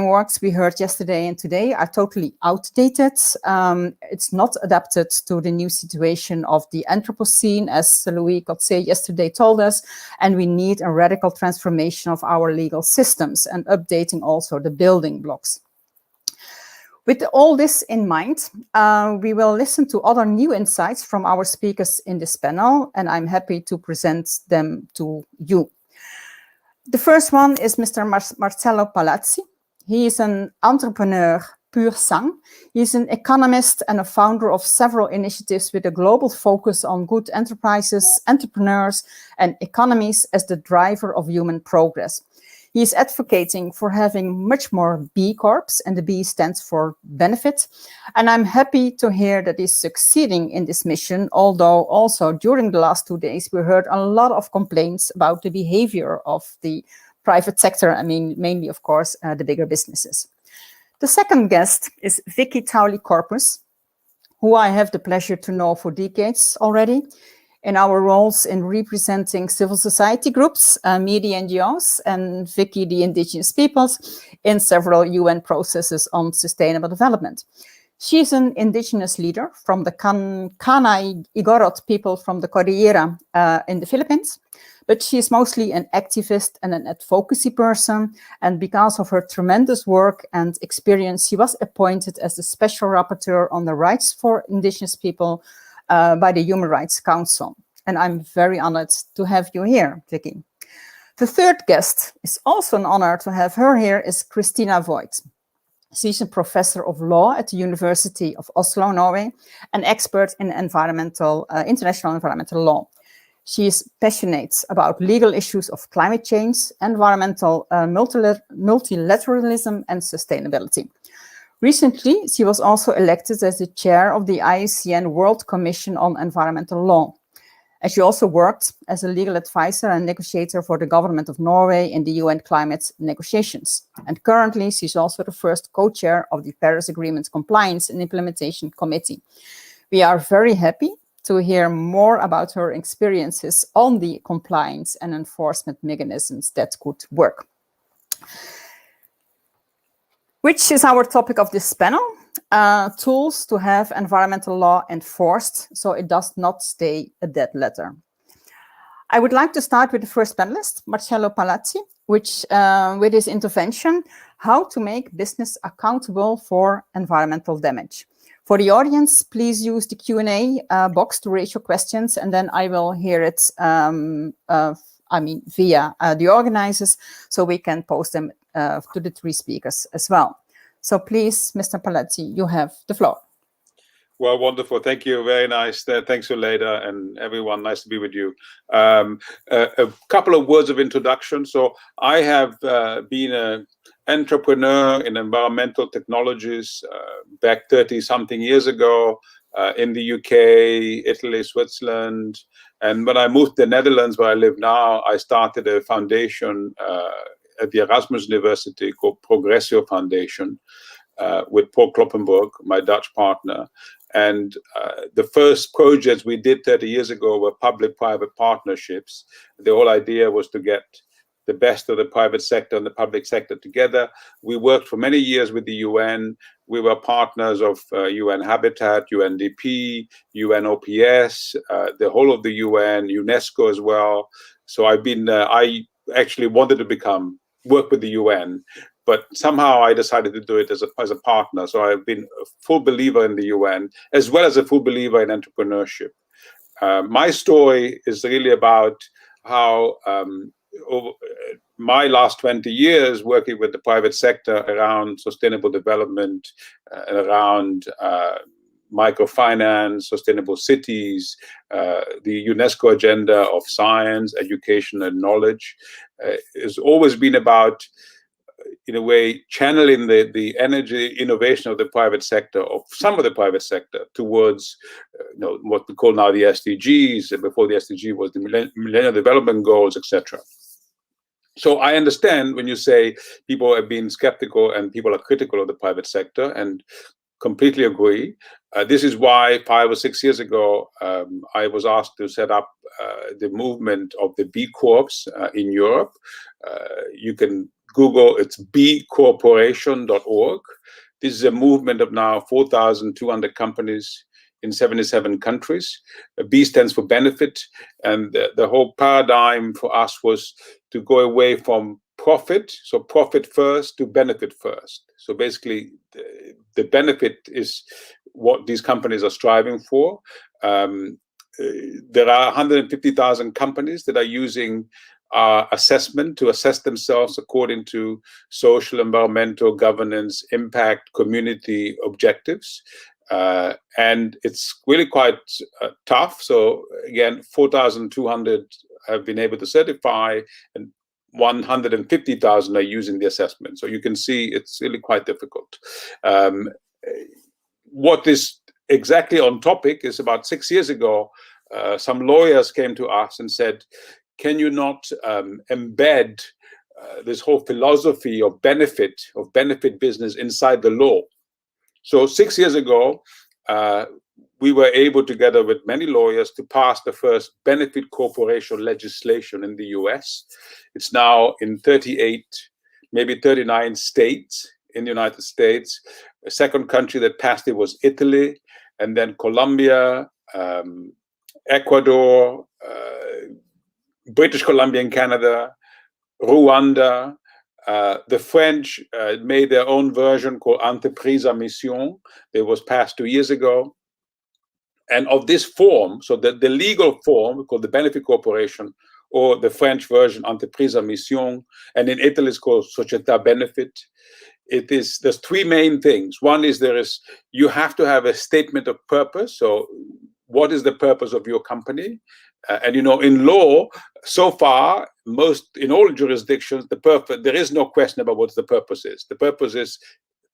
frameworks we heard yesterday and today are totally outdated. It's not adapted to the new situation of the Anthropocene, as Louis Coetzee yesterday told us, and we need a radical transformation of our legal systems and updating also the building blocks. With all this in mind, we will listen to other new insights from our speakers in this panel, and I'm happy to present them to you. The first one is Mr. Marcello Palazzi. He is an entrepreneur pur sang. He's an economist and a founder of several initiatives with a global focus on good enterprises, entrepreneurs, and economies as the driver of human progress. He is advocating for having much more B Corps, and the B stands for benefit. And I'm happy to hear that he's succeeding in this mission, although also during the last 2 days, we heard a lot of complaints about the behavior of the private sector. I mean, mainly, of course, the bigger businesses. The second guest is Vicky Towley-Corpus, who I have the pleasure to know for decades already, in our roles in representing civil society groups, media NGOs, and Vicky, the indigenous peoples, in several UN processes on sustainable development. She's an indigenous leader from the Kanay Igorot people from the Cordillera in the Philippines, but she's mostly an activist and an advocacy person. And because of her tremendous work and experience, she was appointed as the special rapporteur on the rights for indigenous people by the Human Rights Council. And I'm very honored to have you here, Vicky. The third guest, is also an honor to have her here, is Christina Voight. She's a professor of law at the University of Oslo, Norway, an expert in international environmental law. She is passionate about legal issues of climate change, environmental multilateralism, and sustainability. Recently, she was also elected as the chair of the IUCN World Commission on Environmental Law. And she also worked as a legal advisor and negotiator for the government of Norway in the UN climate negotiations. And currently, she's also the first co-chair of the Paris Agreement Compliance and Implementation Committee. We are very happy to hear more about her experiences on the compliance and enforcement mechanisms that could work. Which is our topic of this panel, tools to have environmental law enforced so it does not stay a dead letter. I would like to start with the first panelist, Marcello Palazzi, with his intervention, how to make business accountable for environmental damage. For the audience, please use the Q&A box to raise your questions, and then I will hear it via the organizers, so we can post them to the three speakers as well. So please, Mr. Palazzi, you have the floor. Well, wonderful. Thank you. Very nice. Thanks, Uleda, and everyone. Nice to be with you. A couple of words of introduction. So I have been an entrepreneur in environmental technologies back 30-something years ago in the UK, Italy, Switzerland. And when I moved to the Netherlands, where I live now, I started a foundation at the Erasmus University called Progressio Foundation with Paul Kloppenburg, my Dutch partner. And the first projects we did 30 years ago were public-private partnerships. The whole idea was to get the best of the private sector and the public sector together. We worked for many years with the UN. We were partners of UN Habitat, UNDP, UNOPS, the whole of the UN, UNESCO as well. So I've been, I actually wanted to work with the UN, but somehow I decided to do it as a partner. So I've been a full believer in the UN, as well as a full believer in entrepreneurship. My story is really about how over my last 20 years working with the private sector around sustainable development, around microfinance, sustainable cities, the UNESCO agenda of science, education, and knowledge has always been about, in a way, channeling the energy innovation of the private sector, of some of the private sector, towards what we call now the SDGs, and before the SDG was the Millennium Development Goals, etc. So I understand when you say people have been skeptical and people are critical of the private sector, and completely agree. This is why 5 or 6 years ago, I was asked to set up the movement of the B Corps in Europe. You can Google, it's bcorporation.org. This is a movement of now 4,200 companies in 77 countries. B stands for benefit, and the whole paradigm for us was to go away from profit, so profit first, to benefit first. So basically, the benefit is what these companies are striving for. There are 150,000 companies that are using assessment to assess themselves according to social, environmental, governance, impact, community objectives. And it's really quite tough. So again, 4,200 have been able to certify, and 150,000 are using the assessment. So you can see it's really quite difficult. What is exactly on topic is about 6 years ago, some lawyers came to us and said, can you not embed this whole philosophy of benefit business inside the law? So 6 years ago, we were able, together with many lawyers, to pass the first benefit corporation legislation in the US. It's now in 38, maybe 39 states in the United States. A second country that passed it was Italy, and then Colombia, Ecuador, British Columbia in Canada, Rwanda. The French made their own version called Entreprise à Mission. It was passed 2 years ago. And of this form, so the legal form called the benefit corporation, or the French version Entreprise à Mission, and in Italy it's called Società Benefit. There's three main things. One is you have to have a statement of purpose. So what is the purpose of your company? And in law, so far, in all jurisdictions, there is no question about what the purpose is. The purpose is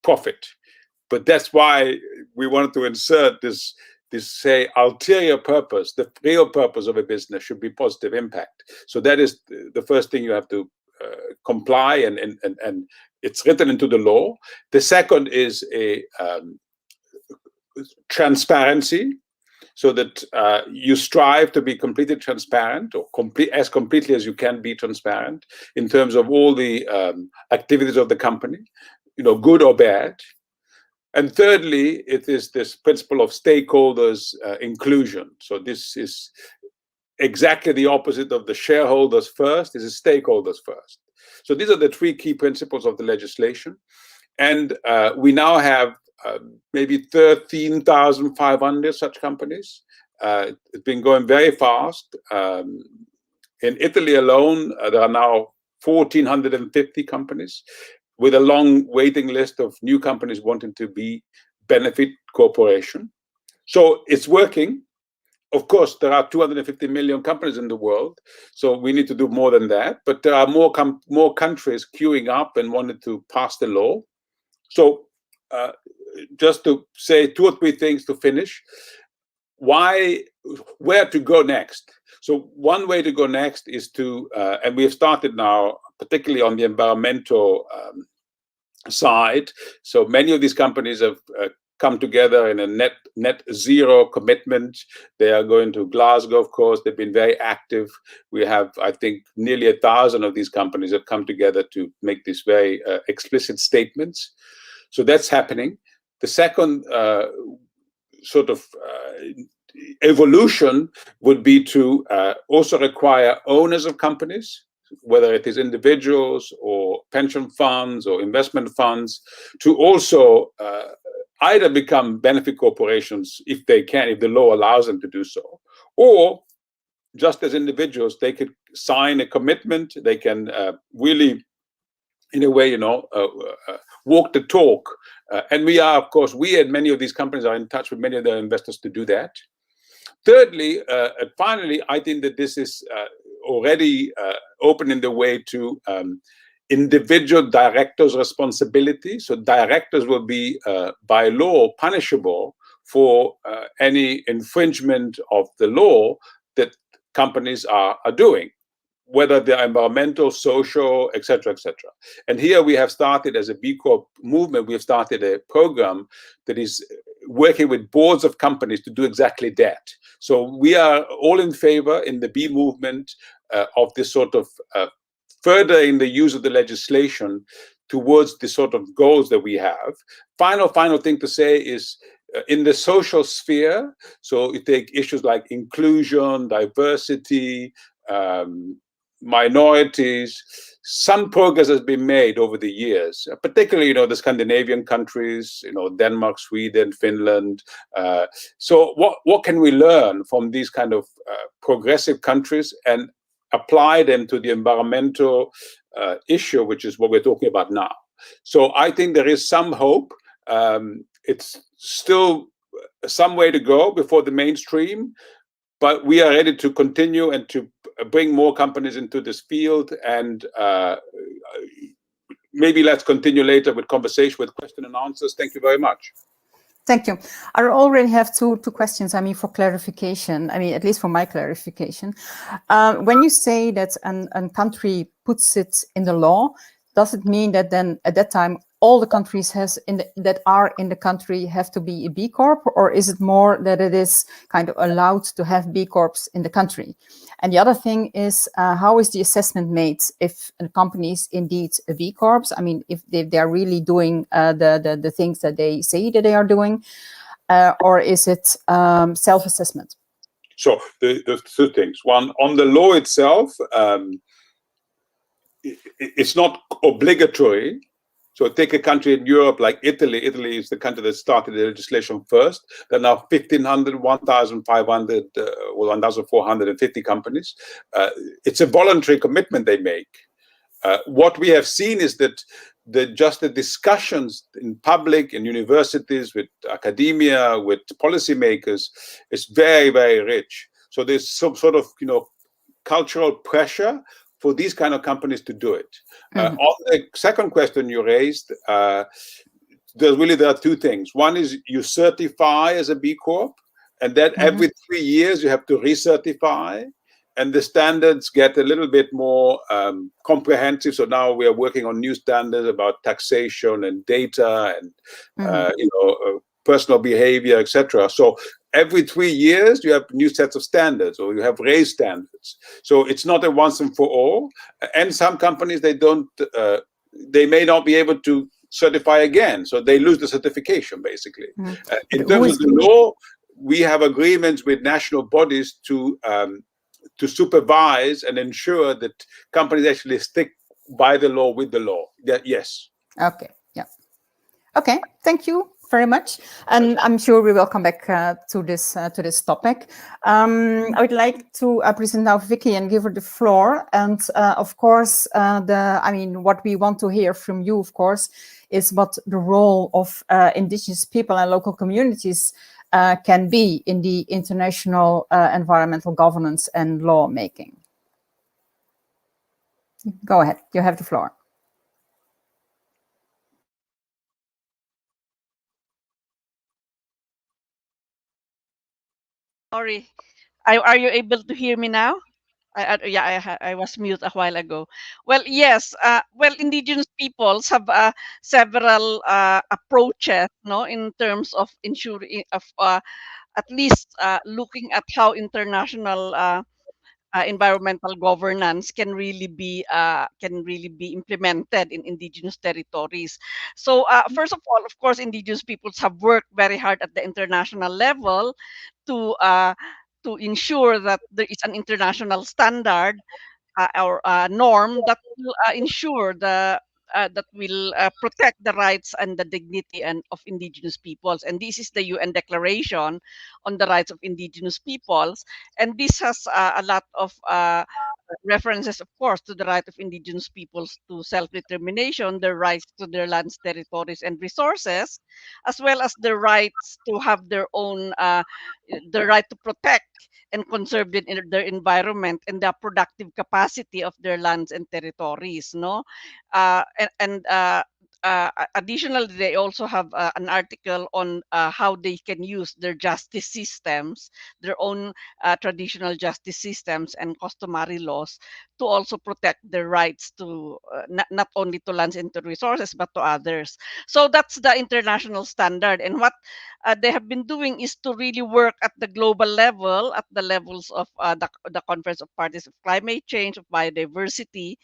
profit. But that's why we wanted to insert this say ulterior purpose. The real purpose of a business should be positive impact. So that is the first thing you have to comply, and it's written into the law. The second is a transparency, so that you strive to be completely transparent, or as completely as you can be transparent in terms of all the activities of the company, good or bad. And thirdly, it is this principle of stakeholders inclusion. So this is exactly the opposite of the shareholders first. This is stakeholders first. So these are the three key principles of the legislation. And we now have maybe 13,500 such companies. It's been going very fast. In Italy alone, there are now 1,450 companies, with a long waiting list of new companies wanting to be benefit corporation. So it's working. Of course, there are 250 million companies in the world, so we need to do more than that. But there are more countries queuing up and wanted to pass the law. So just to say 2 or 3 things to finish. Where to go next? So one way to go next is to, and we have started now, particularly on the environmental side. So many of these companies have come together in a net zero commitment. They are going to Glasgow, of course. They've been very active. We have, I think, nearly 1,000 of these companies have come together to make these very explicit statements. So that's happening. The second sort of evolution would be to also require owners of companies, whether it is individuals or pension funds or investment funds, to also either become benefit corporations if they can, if the law allows them to do so, or just as individuals, they could sign a commitment. They can really, in a way, walk the talk. And we are, of course, we and many of these companies are in touch with many of their investors to do that. Thirdly, and finally, I think that this is already opening the way to individual directors' responsibility. So directors will be, by law, punishable for any infringement of the law that companies are doing, whether they're environmental, social, etc., etc. And here we have started, as a B Corp movement, we have started a program that is working with boards of companies to do exactly that. So we are all in favor in the B movement of this sort of further in the use of the legislation towards the sort of goals that we have. Final thing to say is in the social sphere, so you take issues like inclusion, diversity, minorities, some progress has been made over the years, particularly, the Scandinavian countries, Denmark, Sweden, Finland. So what can we learn from these kind of progressive countries and apply them to the environmental issue, which is what we're talking about now? So I think there is some hope. It's still some way to go before the mainstream, but we are ready to continue and to bring more companies into this field. And maybe let's continue later with conversation, with question and answers. Thank you very much. Thank you. I already have two questions, for clarification, at least for my clarification. When you say that a country puts it in the law, does it mean that then at that time all the countries that are in the country have to be a B Corp, or is it more that it is kind of allowed to have B Corps in the country? And the other thing is, how is the assessment made if a company is indeed a B Corps? If they are really doing the things that they say that they are doing, or is it self-assessment? So the two things. One, on the law itself, it's not obligatory. So take a country in Europe like Italy. Italy is the country that started the legislation first. There are now 1,500, 1,500, or 1,450 companies. It's a voluntary commitment they make. What we have seen is that just the discussions in public, in universities, with academia, with policymakers, is very, very rich. So there's some sort of, cultural pressure for these kind of companies to do it. On the second question you raised, there are two things. One is you certify as a B Corp, and then every 3 years you have to recertify, and the standards get a little bit more comprehensive. So now we are working on new standards about taxation and data and personal behavior, etc. So every 3 years you have new sets of standards, or you have raised standards. So it's not a once and for all. And some companies, they may not be able to certify again, so they lose the certification basically. In terms of the law, we have agreements with national bodies to supervise and ensure that companies actually stick by the law, with the law. Yes. Okay. Yeah. Okay. Thank you very much, and I'm sure we will come back to this topic. I would like to present now Vicky and give her the floor. And of course, what we want to hear from you, of course, is what the role of Indigenous people and local communities can be in the international environmental governance and lawmaking. Go ahead, you have the floor. Sorry, are you able to hear me now? I was mute a while ago. Well, yes. Indigenous peoples have several approaches, in terms of ensuring at least looking at how international environmental governance can really be implemented in indigenous territories. So first of all, of course, indigenous peoples have worked very hard at the international level to ensure that there is an international standard or norm that will ensure that will protect the rights and the dignity of indigenous peoples. And this is the UN Declaration on the Rights of Indigenous Peoples. And this has a lot of references, of course, to the right of indigenous peoples to self-determination, their rights to their lands, territories, and resources, as well as the rights to have their own, the right to protect and conserve their environment and the productive capacity of their lands and territories. Additionally, they also have an article on how they can use their justice systems, their own traditional justice systems and customary laws to also protect their rights to not only to lands and to resources, but to others. So that's the international standard. And what they have been doing is to really work at the global level, at the levels of the Conference of Parties of Climate Change, of biodiversity,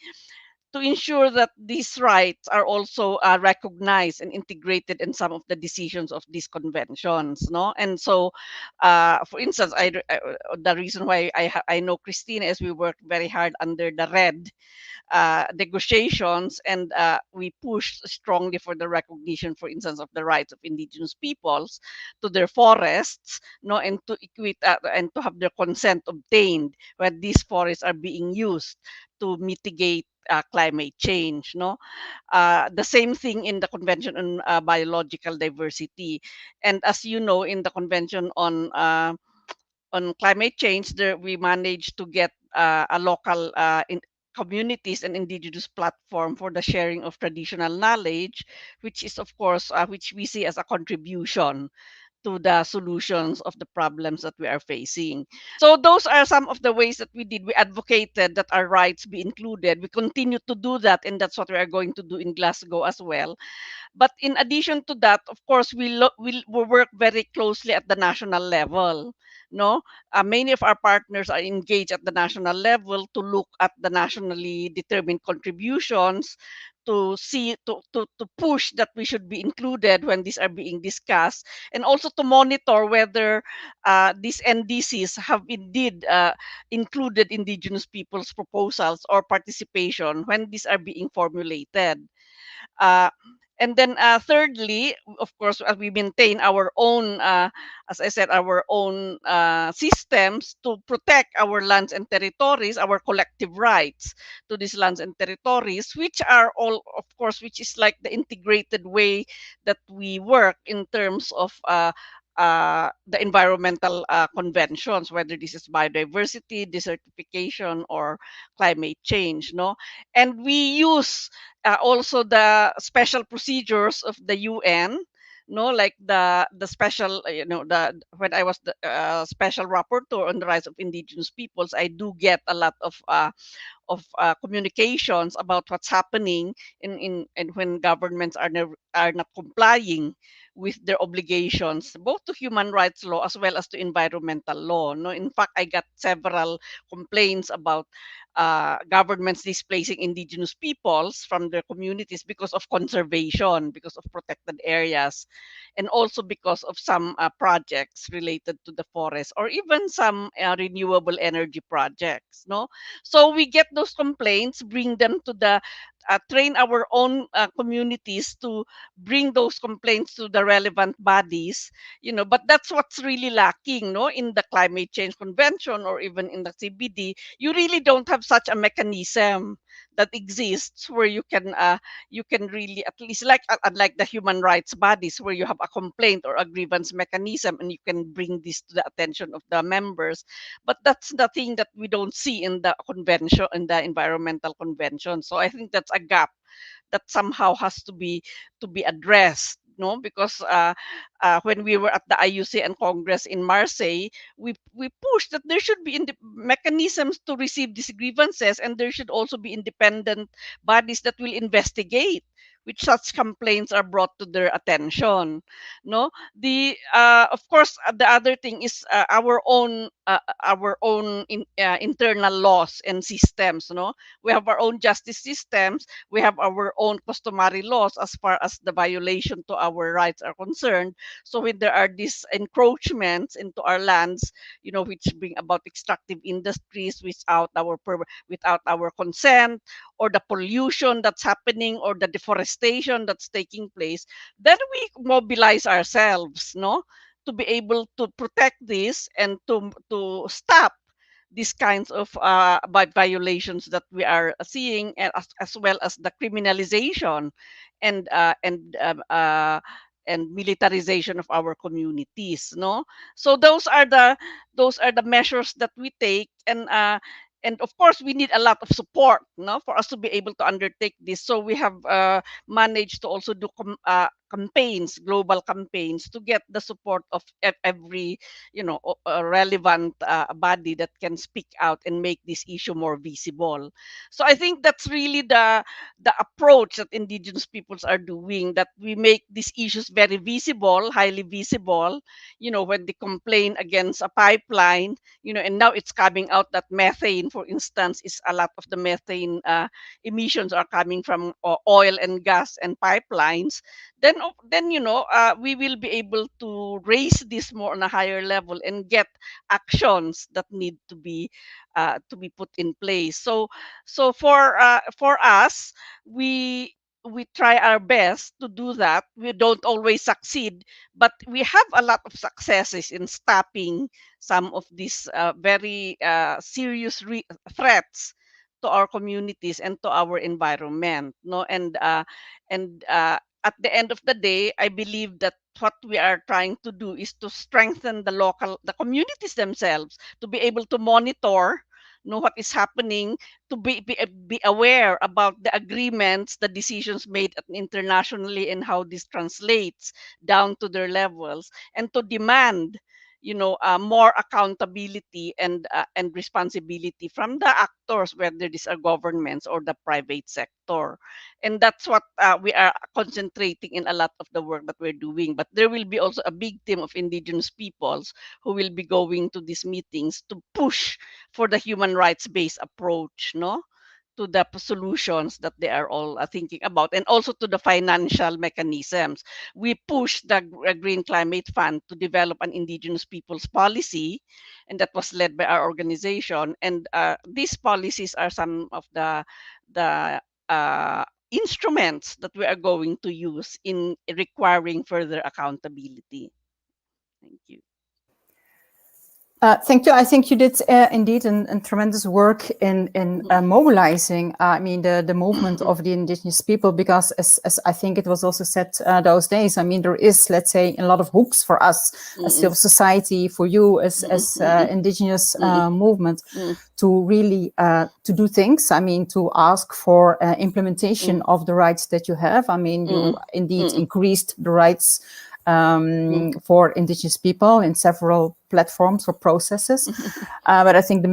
to ensure that these rights are also recognized and integrated in some of the decisions of these conventions, no? And so, for instance, the reason why I know Christina is we work very hard under the RED negotiations, and we pushed strongly for the recognition, for instance, of the rights of indigenous peoples to their forests, no, and to equate and to have their consent obtained when these forests are being used to mitigate climate change, no. The same thing in the Convention on Biological Diversity, and as you know, in the Convention on climate change, there we managed to get a local communities and indigenous platform for the sharing of traditional knowledge, which is of course which we see as a contribution to the solutions of the problems that we are facing. So those are some of the ways that we did. We advocated that our rights be included. We continue to do that, and that's what we are going to do in Glasgow as well. But in addition to that, of course, we work very closely at the national level. No, many of our partners are engaged at the national level to look at the nationally determined contributions, to see to push that we should be included when these are being discussed, and also to monitor whether these NDCs have indeed included indigenous people's proposals or participation when these are being formulated. Uh, and then thirdly, of course, we maintain our own, as I said, our own systems to protect our lands and territories, our collective rights to these lands and territories, which are all, of course, which is like the integrated way that we work in terms of the environmental conventions, whether this is biodiversity, desertification, or climate change, no? And we use also the special procedures of the UN, no, like the special, the when I was the special rapporteur on the rights of indigenous peoples, I do get a lot of communications about what's happening in and when governments are not complying with their obligations, both to human rights law as well as to environmental law. No, in fact, I got several complaints about governments displacing indigenous peoples from their communities because of conservation, because of protected areas, and also because of some projects related to the forest, or even some renewable energy projects. No, so we get those complaints, bring them to the train our own communities to bring those complaints to the relevant bodies, but that's what's really lacking, no, in the climate change convention or even in the CBD. You really don't have such a mechanism that exists where you can really, at least like unlike the human rights bodies, where you have a complaint or a grievance mechanism and you can bring this to the attention of the members. But that's the thing that we don't see in the convention, in the environmental convention. So I think that's a gap that somehow has to be addressed, no, because when we were at the IUC and Congress in Marseille, we pushed that there should be mechanisms to receive these grievances, and there should also be independent bodies that will investigate which such complaints are brought to their attention. No, the of course the other thing is our own internal laws and systems. No, we have our own justice systems, we have our own customary laws as far as the violation to our rights are concerned. So when there are these encroachments into our lands, which bring about extractive industries without our consent, or the pollution that's happening, or the deforestation that's taking place, then we mobilize ourselves, no, to be able to protect this and to stop these kinds of violations that we are seeing, and as well as the criminalization and uh, and um, uh, and militarization of our communities. No, so those are the measures that we take, and of course we need a lot of support, no, for us to be able to undertake this. So we have managed to also do campaigns, global campaigns, to get the support of every, relevant body that can speak out and make this issue more visible. So I think that's really the approach that Indigenous peoples are doing, that we make these issues very visible, highly visible, when they complain against a pipeline, and now it's coming out that methane, for instance, is a lot of the methane emissions are coming from oil and gas and pipelines. Then we will be able to raise this more on a higher level and get actions that need to be put in place. So for us, we try our best to do that. We don't always succeed, but we have a lot of successes in stopping some of these very serious threats to our communities and to our environment. No, and at the end of the day, I believe that what we are trying to do is to strengthen the communities themselves, to be able to monitor, know what is happening, to be aware about the agreements, the decisions made internationally, and how this translates down to their levels, and to demand, more accountability and responsibility from the actors, whether these are governments or the private sector. And that's what we are concentrating in a lot of the work that we're doing. But there will be also a big team of Indigenous peoples who will be going to these meetings to push for the human rights-based approach, no, to the solutions that they are all thinking about, and also to the financial mechanisms. We push the Green Climate Fund to develop an Indigenous peoples policy, and that was led by our organization. And these policies are some of the instruments that we are going to use in requiring further accountability. Thank you. Thank you. I think you did indeed a tremendous work in mobilizing, the movement of the Indigenous people, because as I think it was also said those days, there is, let's say, a lot of hooks for us as civil society, for you as Indigenous movement, to really to do things. To ask for implementation of the rights that you have. You indeed increased the rights for Indigenous people in several platforms or processes. But I think the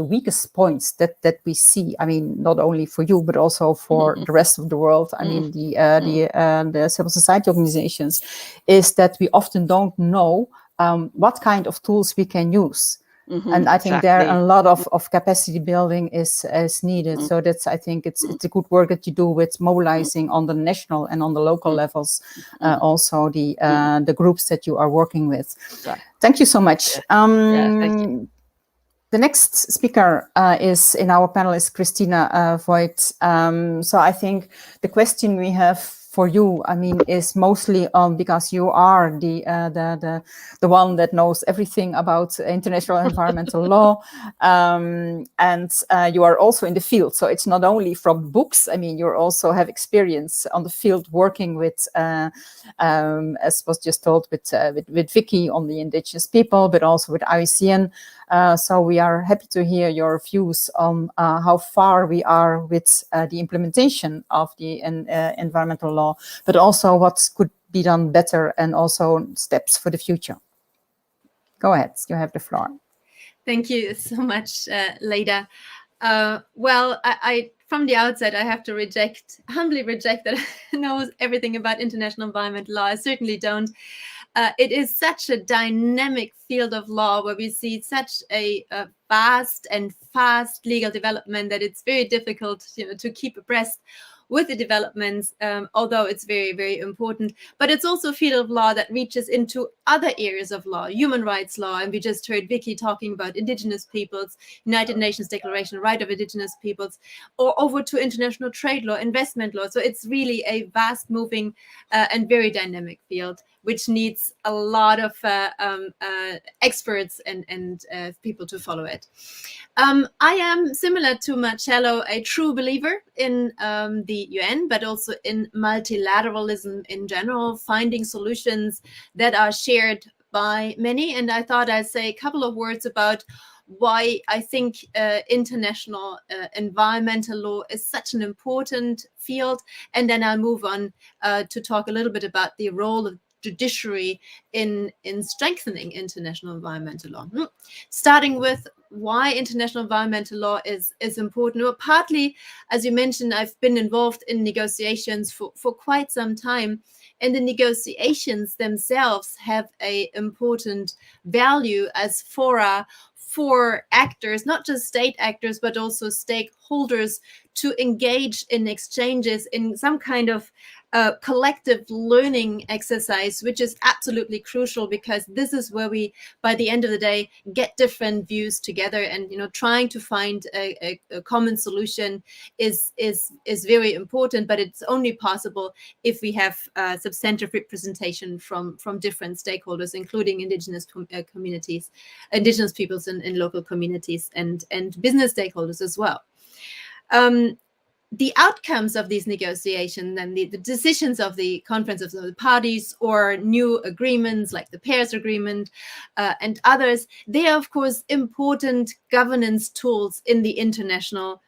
weakest points that we see, not only for you, but also for the rest of the world, the civil society organizations, is that we often don't know what kind of tools we can use. And I think there a lot of capacity building is needed. So I think it's a good work that you do with mobilizing on the national and on the local levels, also the groups that you are working with. Thank you so much. Thank you. The next speaker is in our panel is Christina Voight. So I think the question we have for you, is mostly because you are the one that knows everything about international environmental law, and you are also in the field. So it's not only from books. You also have experience on the field working with, as was just told, with Vicky on the Indigenous people, but also with IUCN. So we are happy to hear your views on how far we are with the implementation of the environmental law, but also what could be done better, and also steps for the future. Go ahead, you have the floor. Thank you so much, Leda. Well, I from the outset, I have to humbly reject that I know everything about international environmental law. I certainly don't. It is such a dynamic field of law where we see such a vast and fast legal development that it's very difficult, to keep abreast with the developments, although it's very, very important. But it's also a field of law that reaches into other areas of law, human rights law, and we just heard Vicky talking about Indigenous peoples, United Nations Declaration, right of Indigenous peoples, or over to international trade law, investment law. So it's really a vast moving and very dynamic field, which needs a lot of experts and people to follow it. I am, similar to Marcello, a true believer in the UN, but also in multilateralism in general, finding solutions that are shared by many. And I thought I'd say a couple of words about why I think international environmental law is such an important field. And then I'll move on to talk a little bit about the role of judiciary in strengthening international environmental law. Starting with why international environmental law is important. Well, partly, as you mentioned, I've been involved in negotiations for quite some time, and the negotiations themselves have an important value as fora for actors, not just state actors, but also stakeholders, to engage in exchanges in some kind of collective learning exercise, which is absolutely crucial, because this is where we, by the end of the day, get different views together. And trying to find a common solution is very important, but it's only possible if we have substantive representation from different stakeholders, including indigenous communities, indigenous peoples in local communities, and business stakeholders as well. The outcomes of these negotiations and the decisions of the conference of the parties, or new agreements like the Paris Agreement and others, they are, of course, important governance tools in the international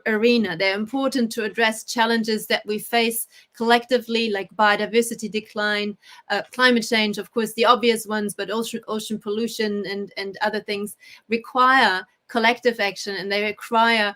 arena. They're important to address challenges that we face collectively, like biodiversity decline, climate change, of course, the obvious ones, but ocean pollution and other things require collective action, and they require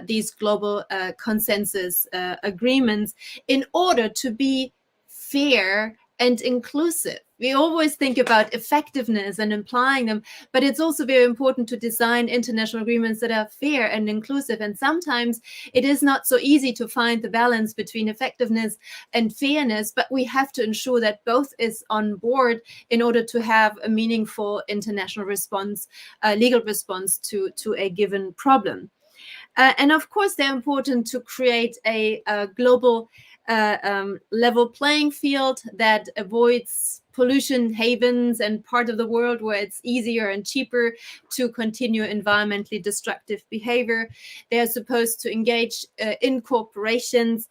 these global consensus agreements in order to be fair and inclusive. We always think about effectiveness and implying them, but it's also very important to design international agreements that are fair and inclusive. And sometimes it is not so easy to find the balance between effectiveness and fairness, but we have to ensure that both is on board in order to have a meaningful international response, legal response to a given problem. And of course, they're important to create a global level playing field that avoids pollution havens and part of the world where it's easier and cheaper to continue environmentally destructive behavior. They are supposed to engage in corporations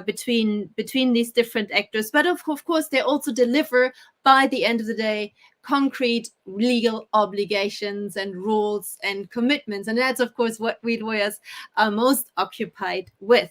between these different actors, but of course they also deliver, by the end of the day, concrete legal obligations and rules and commitments. And that's, of course, what we lawyers are most occupied with.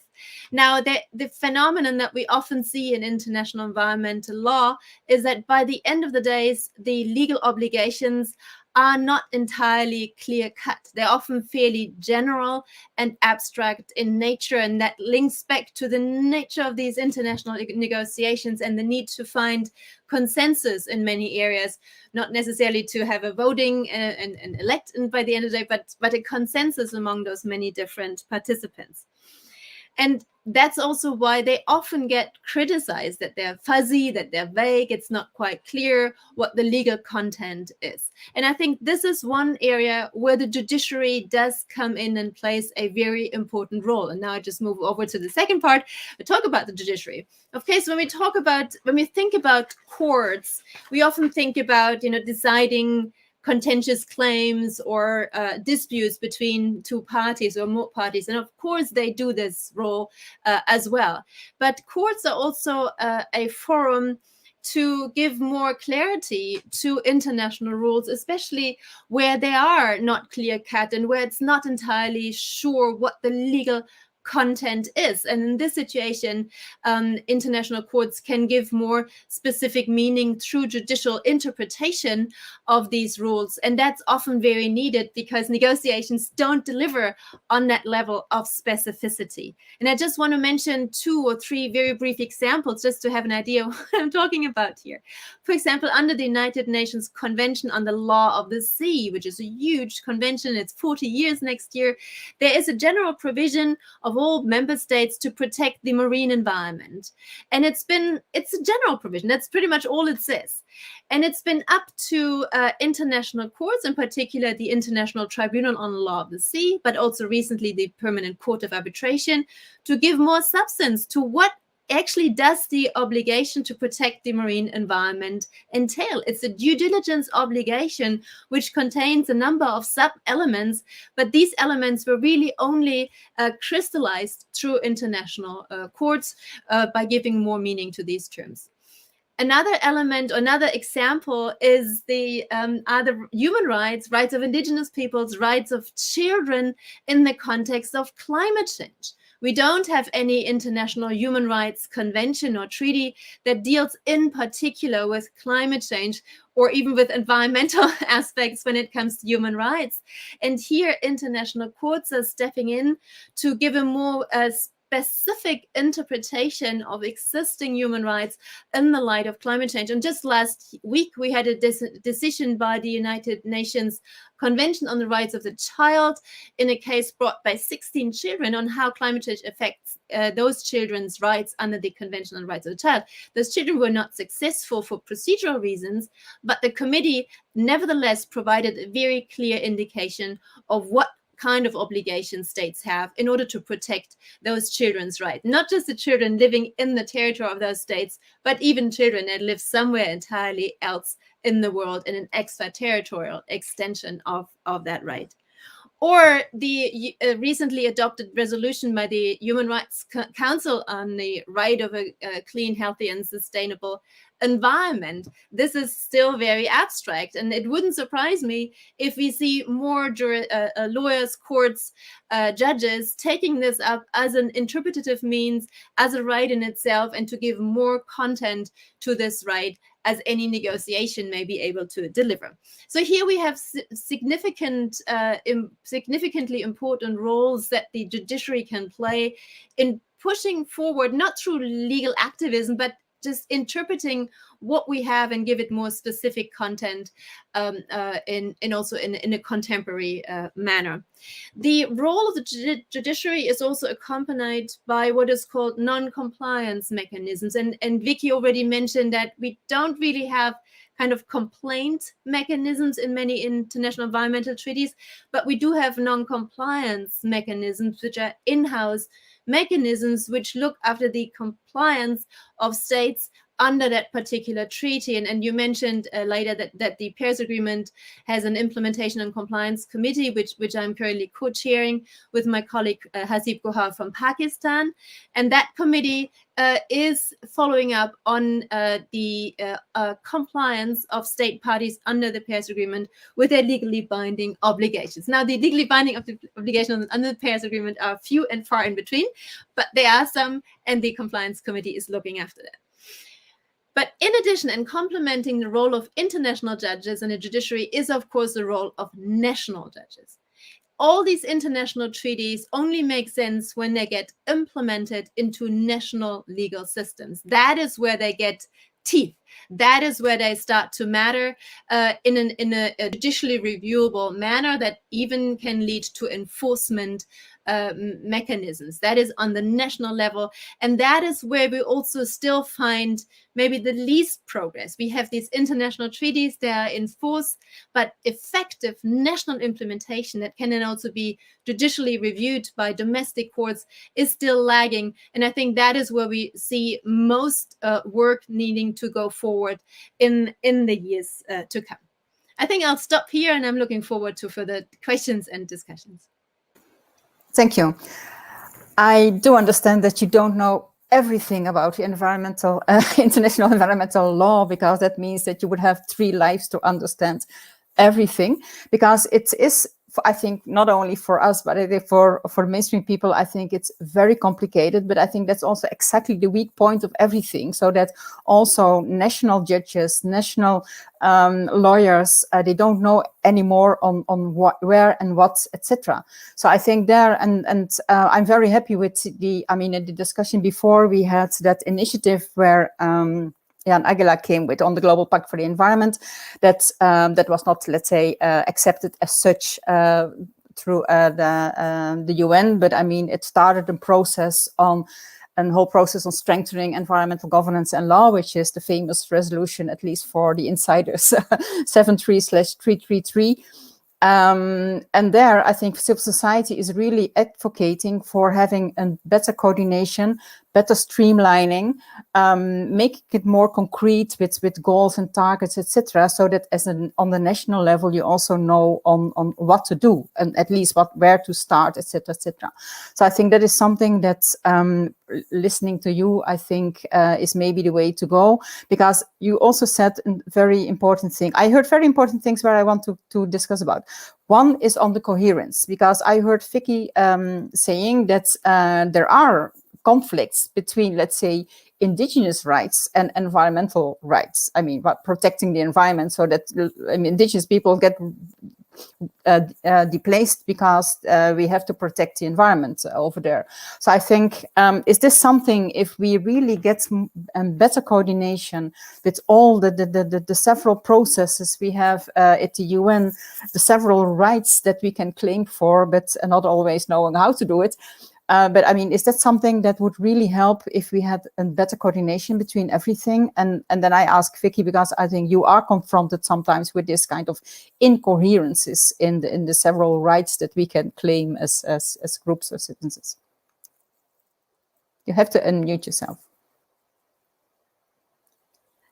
Now, the phenomenon that we often see in international environmental law is that by the end of the day, the legal obligations are not entirely clear-cut. They're often fairly general and abstract in nature, and that links back to the nature of these international negotiations and the need to find consensus in many areas, not necessarily to have a voting and elect by the end of the day, but a consensus among those many different participants. And that's also why they often get criticized, that they're fuzzy, that they're vague, it's not quite clear what the legal content is. And I think this is one area where the judiciary does come in and plays a very important role. And now I just move over to the second part, to talk about the judiciary. Okay, so when we think about courts, we often think about, deciding contentious claims or disputes between two parties or more parties. And of course, they do this role as well. But courts are also a forum to give more clarity to international rules, especially where they are not clear-cut and where it's not entirely sure what the legal content is. And in this situation, international courts can give more specific meaning through judicial interpretation of these rules. And that's often very needed because negotiations don't deliver on that level of specificity. And I just want to mention 2 or 3 very brief examples just to have an idea of what I'm talking about here. For example, under the United Nations Convention on the Law of the Sea, which is a huge convention, it's 40 years next year, there is a general provision of all member states to protect the marine environment. And it's a general provision. That's pretty much all it says. And it's been up to international courts, in particular the International Tribunal on the Law of the Sea, but also recently the Permanent Court of Arbitration, to give more substance to what actually does the obligation to protect the marine environment entail. It's a due diligence obligation which contains a number of sub-elements, but these elements were really only crystallized through international courts by giving more meaning to these terms. Another element, another example is the human rights of indigenous peoples, rights of children in the context of climate change. We don't have any international human rights convention or treaty that deals in particular with climate change or even with environmental aspects when it comes to human rights. And here international courts are stepping in to give a more specific interpretation of existing human rights in the light of climate change. And just last week, we had a decision by the United Nations Convention on the Rights of the Child in a case brought by 16 children on how climate change affects those children's rights under the Convention on the Rights of the Child. Those children were not successful for procedural reasons, but the committee nevertheless provided a very clear indication of what kind of obligations states have in order to protect those children's rights, not just the children living in the territory of those states, but even children that live somewhere entirely else in the world in an extraterritorial extension of that right. Or the recently adopted resolution by the Human Rights Council on the right of a clean, healthy, and sustainable environment. This is still very abstract, and it wouldn't surprise me if we see more lawyers, courts, judges taking this up as an interpretative means, as a right in itself, and to give more content to this right as any negotiation may be able to deliver. So here we have significantly important roles that the judiciary can play in pushing forward, not through legal activism, but just interpreting what we have and give it more specific content and also in a contemporary manner. The role of the judiciary is also accompanied by what is called non-compliance mechanisms. And Vicky already mentioned that we don't really have kind of complaint mechanisms in many international environmental treaties, but we do have non-compliance mechanisms, which are in-house mechanisms which look after the compliance of states under that particular treaty. And you mentioned later that the Paris Agreement has an implementation and compliance committee, which I'm currently co-chairing with my colleague Hasib Gohar from Pakistan. And that committee is following up on the compliance of state parties under the Paris Agreement with their legally binding obligations. Now, the legally binding obligations under the Paris Agreement are few and far in between, but there are some, and the compliance committee is looking after that. But in addition, and complementing the role of international judges in the judiciary is, of course, the role of national judges. All these international treaties only make sense when they get implemented into national legal systems. That is where they get teeth. That is where they start to matter in a judicially reviewable manner that even can lead to enforcement mechanisms. That is on the national level. And that is where we also still find maybe the least progress. We have these international treaties that are in force, but effective national implementation that can then also be judicially reviewed by domestic courts is still lagging. And I think that is where we see most work needing to go forward in the years to come. I think I'll stop here, and I'm looking forward to further questions and discussions. Thank you. I do understand that you don't know everything about the environmental, international environmental law, because that means that you would have 3 lives to understand everything, because it is, I think, not only for us, but for mainstream people, I think it's very complicated, but I think that's also exactly the weak point of everything, so that also national judges, national lawyers, they don't know anymore on what, where and what, etc. So I think there, and I'm very happy with the, I mean, in the discussion before, we had that initiative where Jan Aguilar came with on the Global Pact for the Environment, that was not, let's say, accepted as such through the UN, but I mean, it started a process on a whole process on strengthening environmental governance and law, which is the famous resolution, at least for the insiders, 73/333. And there, I think civil society is really advocating for having a better coordination better streamlining, making it more concrete with goals and targets, etc., so that on the national level you also know on what to do and at least where to start, etc., etc. So I think that is something that listening to you, I think is maybe the way to go, because you also said a very important thing. I heard very important things where I want to discuss about. One is on the coherence, because I heard Vicky saying that there are conflicts between, let's say, indigenous rights and environmental rights. I mean, protecting the environment so that indigenous people get displaced because we have to protect the environment over there. So I think, is this something, if we really get better coordination with all the several processes we have at the UN, the several rights that we can claim for, but not always knowing how to do it, but I mean, is that something that would really help if we had a better coordination between everything? And then I ask Vicky, because I think you are confronted sometimes with this kind of incoherences in the several rights that we can claim as groups or citizens. You have to unmute yourself.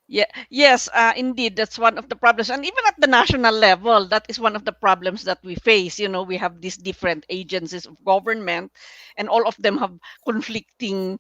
Yeah, yes, indeed, that's one of the problems. And even at the national level, that is one of the problems that we face. You know, we have these different agencies of government, and all of them have conflicting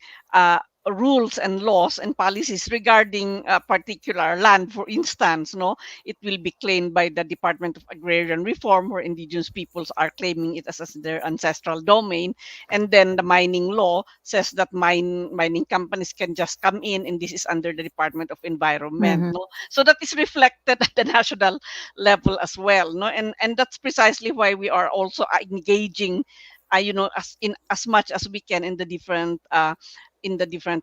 rules and laws and policies regarding a particular land. For instance, no, it will be claimed by the Department of Agrarian Reform, where indigenous peoples are claiming it as their ancestral domain, and then the mining law says that mining companies can just come in, and this is under the Department of Environment. No, so that is reflected at the national level as well. No, and that's precisely why we are also engaging, you know, as much as we can in the different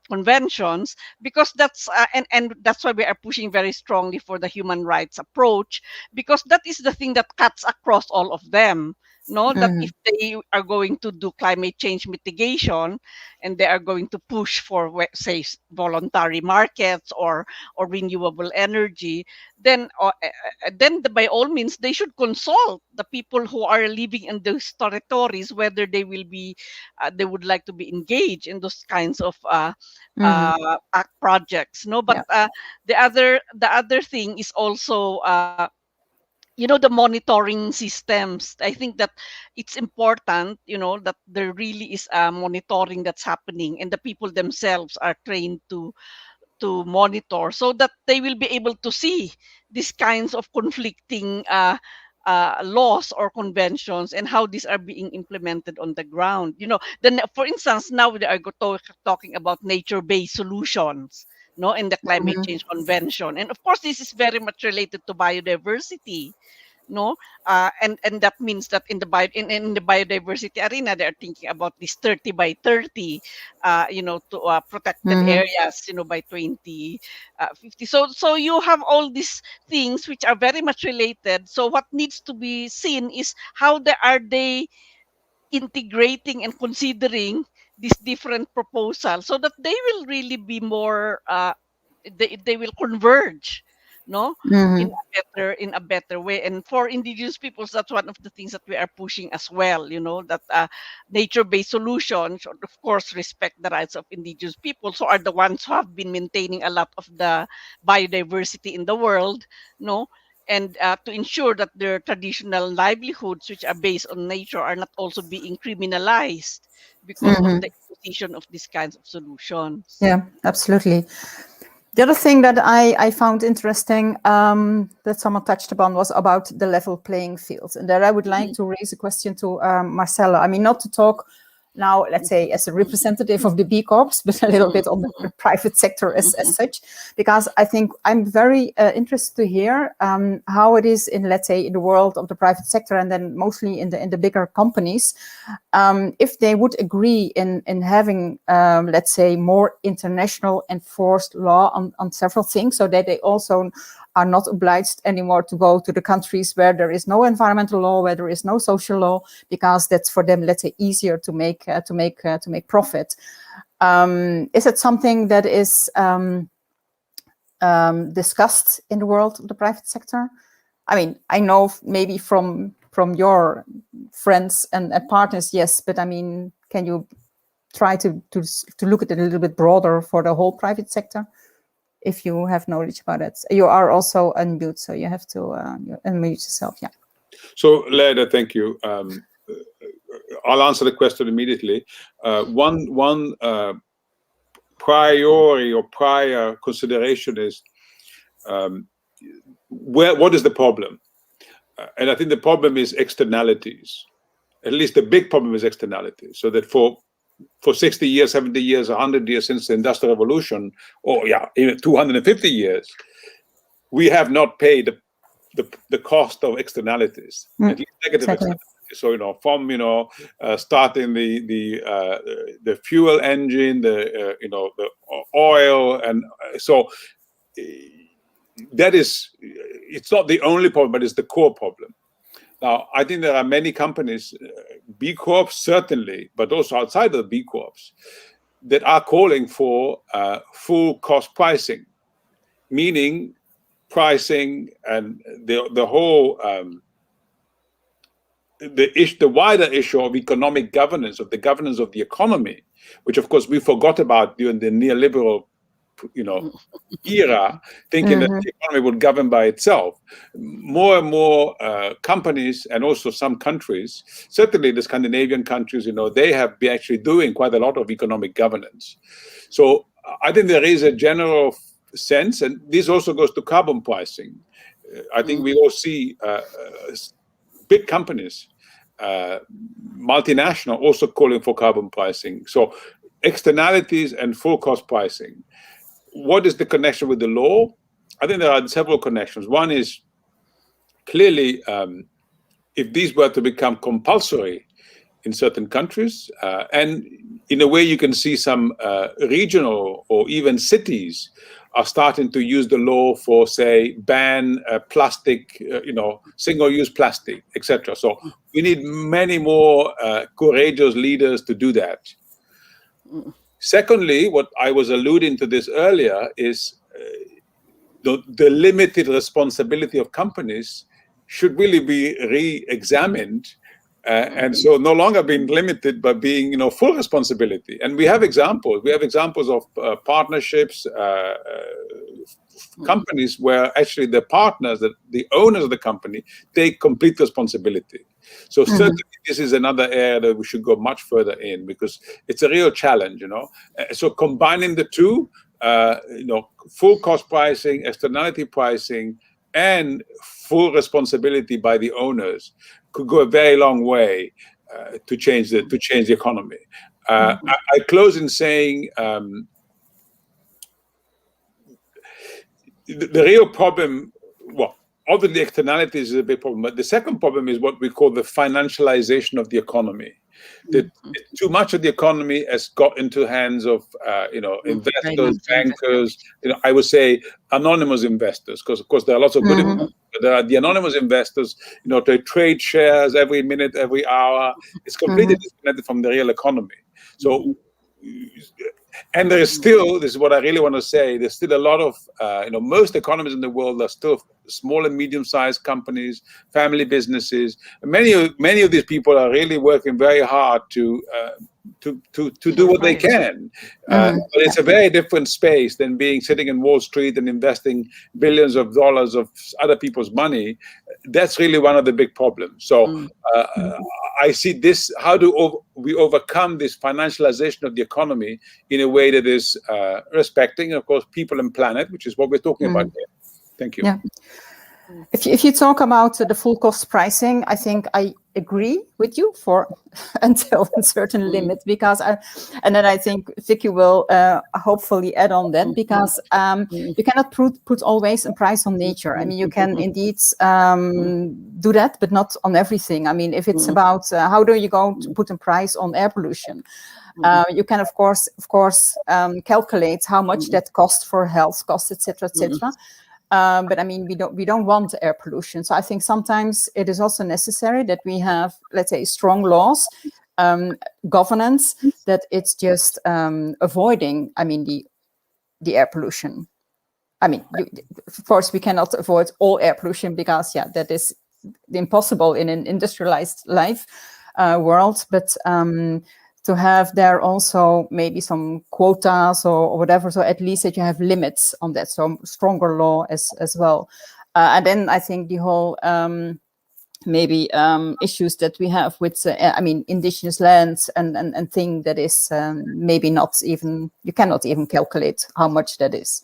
conventions, because that's and that's why we are pushing very strongly for the human rights approach, because that is the thing that cuts across all of them. No, that if they are going to do climate change mitigation, and they are going to push for, say, voluntary markets or renewable energy, then by all means they should consult the people who are living in those territories, whether they will be they would like to be engaged in those kinds of projects. No, but the other thing is also you know, the monitoring systems. I think that it's important, you know, that there really is a monitoring that's happening, and the people themselves are trained to monitor, so that they will be able to see these kinds of conflicting laws or conventions and how these are being implemented on the ground. You know, then for instance, now they are talking about nature-based solutions, no, in the climate change convention, and of course this is very much related to biodiversity. No, and that means that in the biodiversity arena, they are thinking about this 30 by 30, you know, to protected areas, you know, by 2050. So you have all these things which are very much related. So what needs to be seen is how they integrating and considering these different proposals, so that they will really be more they will converge, no, in a better way. And for indigenous peoples, that's one of the things that we are pushing as well, you know, that nature-based solutions should of course respect the rights of indigenous peoples, who are the ones who have been maintaining a lot of the biodiversity in the world, no, and to ensure that their traditional livelihoods, which are based on nature, are not also being criminalized because of the imposition of these kinds of solutions. Yeah, absolutely. The other thing that I found interesting that someone touched upon was about the level playing field. And there I would like to raise a question to Marcella. I mean, not to talk now, let's say, as a representative of the B Corps, but a little bit on the private sector as such, because I think I'm very interested to hear how it is in, let's say, in the world of the private sector, and then mostly in the bigger companies, if they would agree in having, let's say, more international enforced law on several things, so that they also are not obliged anymore to go to the countries where there is no environmental law, where there is no social law, because that's for them, let's say, easier to make profit. Is it something that is discussed in the world of the private sector? I mean, I know maybe from your friends and partners, yes, but I mean, can you try to look at it a little bit broader for the whole private sector, if you have knowledge about it. You are also unmute, so you have to unmute yourself. Yeah. So, Leda, thank you. I'll answer the question immediately. One priori or prior consideration is what is the problem? And I think the problem is externalities. At least the big problem is externalities. So that for 60 years, 70 years, 100 years since the Industrial Revolution, or even 250 years, we have not paid the cost of externalities, at least negative externalities. So from starting the fuel engine, the oil, and so that is, it's not the only problem, but it's the core problem. Now, I think there are many companies, B Corps certainly, but also outside of the B Corps, that are calling for full cost pricing, meaning pricing and the whole the wider issue of economic governance, of the governance of the economy, which of course we forgot about during the neoliberal era, thinking that the economy would govern by itself. More and more companies, and also some countries, certainly the Scandinavian countries, they have been actually doing quite a lot of economic governance. So I think there is a general sense, and this also goes to carbon pricing. I think we all see big companies, multinational, also calling for carbon pricing. So externalities and full cost pricing. What is the connection with the law? I think there are several connections. One is clearly if these were to become compulsory in certain countries, and in a way you can see some regional or even cities are starting to use the law for, say, ban plastic, single-use plastic, etc. So we need many more courageous leaders to do that. Secondly, what I was alluding to this earlier is the limited responsibility of companies should really be re-examined, and so no longer being limited, but being full responsibility. And we have examples. We have examples of partnerships, companies where actually the partners, the owners of the company, take complete responsibility. So certainly this is another area that we should go much further in, because it's a real challenge, So combining the two, full cost pricing, externality pricing, and full responsibility by the owners could go a very long way to change the economy. I close in saying the real problem, well, obviously externalities is a big problem, but the second problem is what we call the financialization of the economy. That too much of the economy has got into hands of investors, bankers, I would say anonymous investors, because of course there are lots of good investors, but there are the anonymous investors, they trade shares every minute, every hour. It's completely disconnected from the real economy. So, and there is still, this is what I really want to say, there's still a lot of, most economies in the world are still small and medium-sized companies, family businesses. Many of these people are really working very hard to do what they can. But it's a very different space than sitting in Wall Street and investing billions of dollars of other people's money. That's really one of the big problems. So I see this, how do we overcome this financialization of the economy in a way that is respecting, of course, people and planet, which is what we're talking about here. Thank you. Yeah. If you talk about the full cost pricing, I think I agree with you until a certain limit, because and then I think Vicky will hopefully add on that, because you cannot put always a price on nature. I mean, you can indeed do that, but not on everything. I mean, if it's about how do you go to put a price on air pollution, you can of course calculate how much that costs for health costs, etc., etc. But I mean, we don't want air pollution. So I think sometimes it is also necessary that we have, let's say, strong laws, governance, that it's just avoiding, I mean, the air pollution. I mean, of course, we cannot avoid all air pollution, because that is impossible in an industrialized world. But to have there also maybe some quotas or whatever, so at least that you have limits on that, so stronger law as well. And then I think the whole maybe issues that we have with, I mean, indigenous lands and thing that is maybe not even, you cannot even calculate how much that is.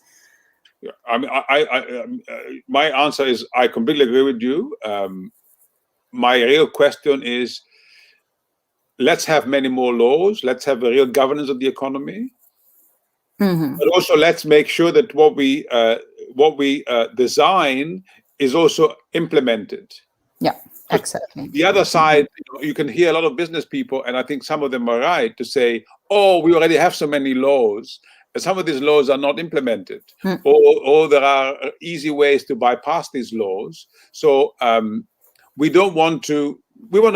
Yeah, I mean, my answer is I completely agree with you. My real question is, let's have many more laws. Let's have a real governance of the economy. But also let's make sure that what we design is also implemented. Yeah, exactly. The other side, you can hear a lot of business people, and I think some of them are right, to say, oh, we already have so many laws, and some of these laws are not implemented, or there are easy ways to bypass these laws. So we want to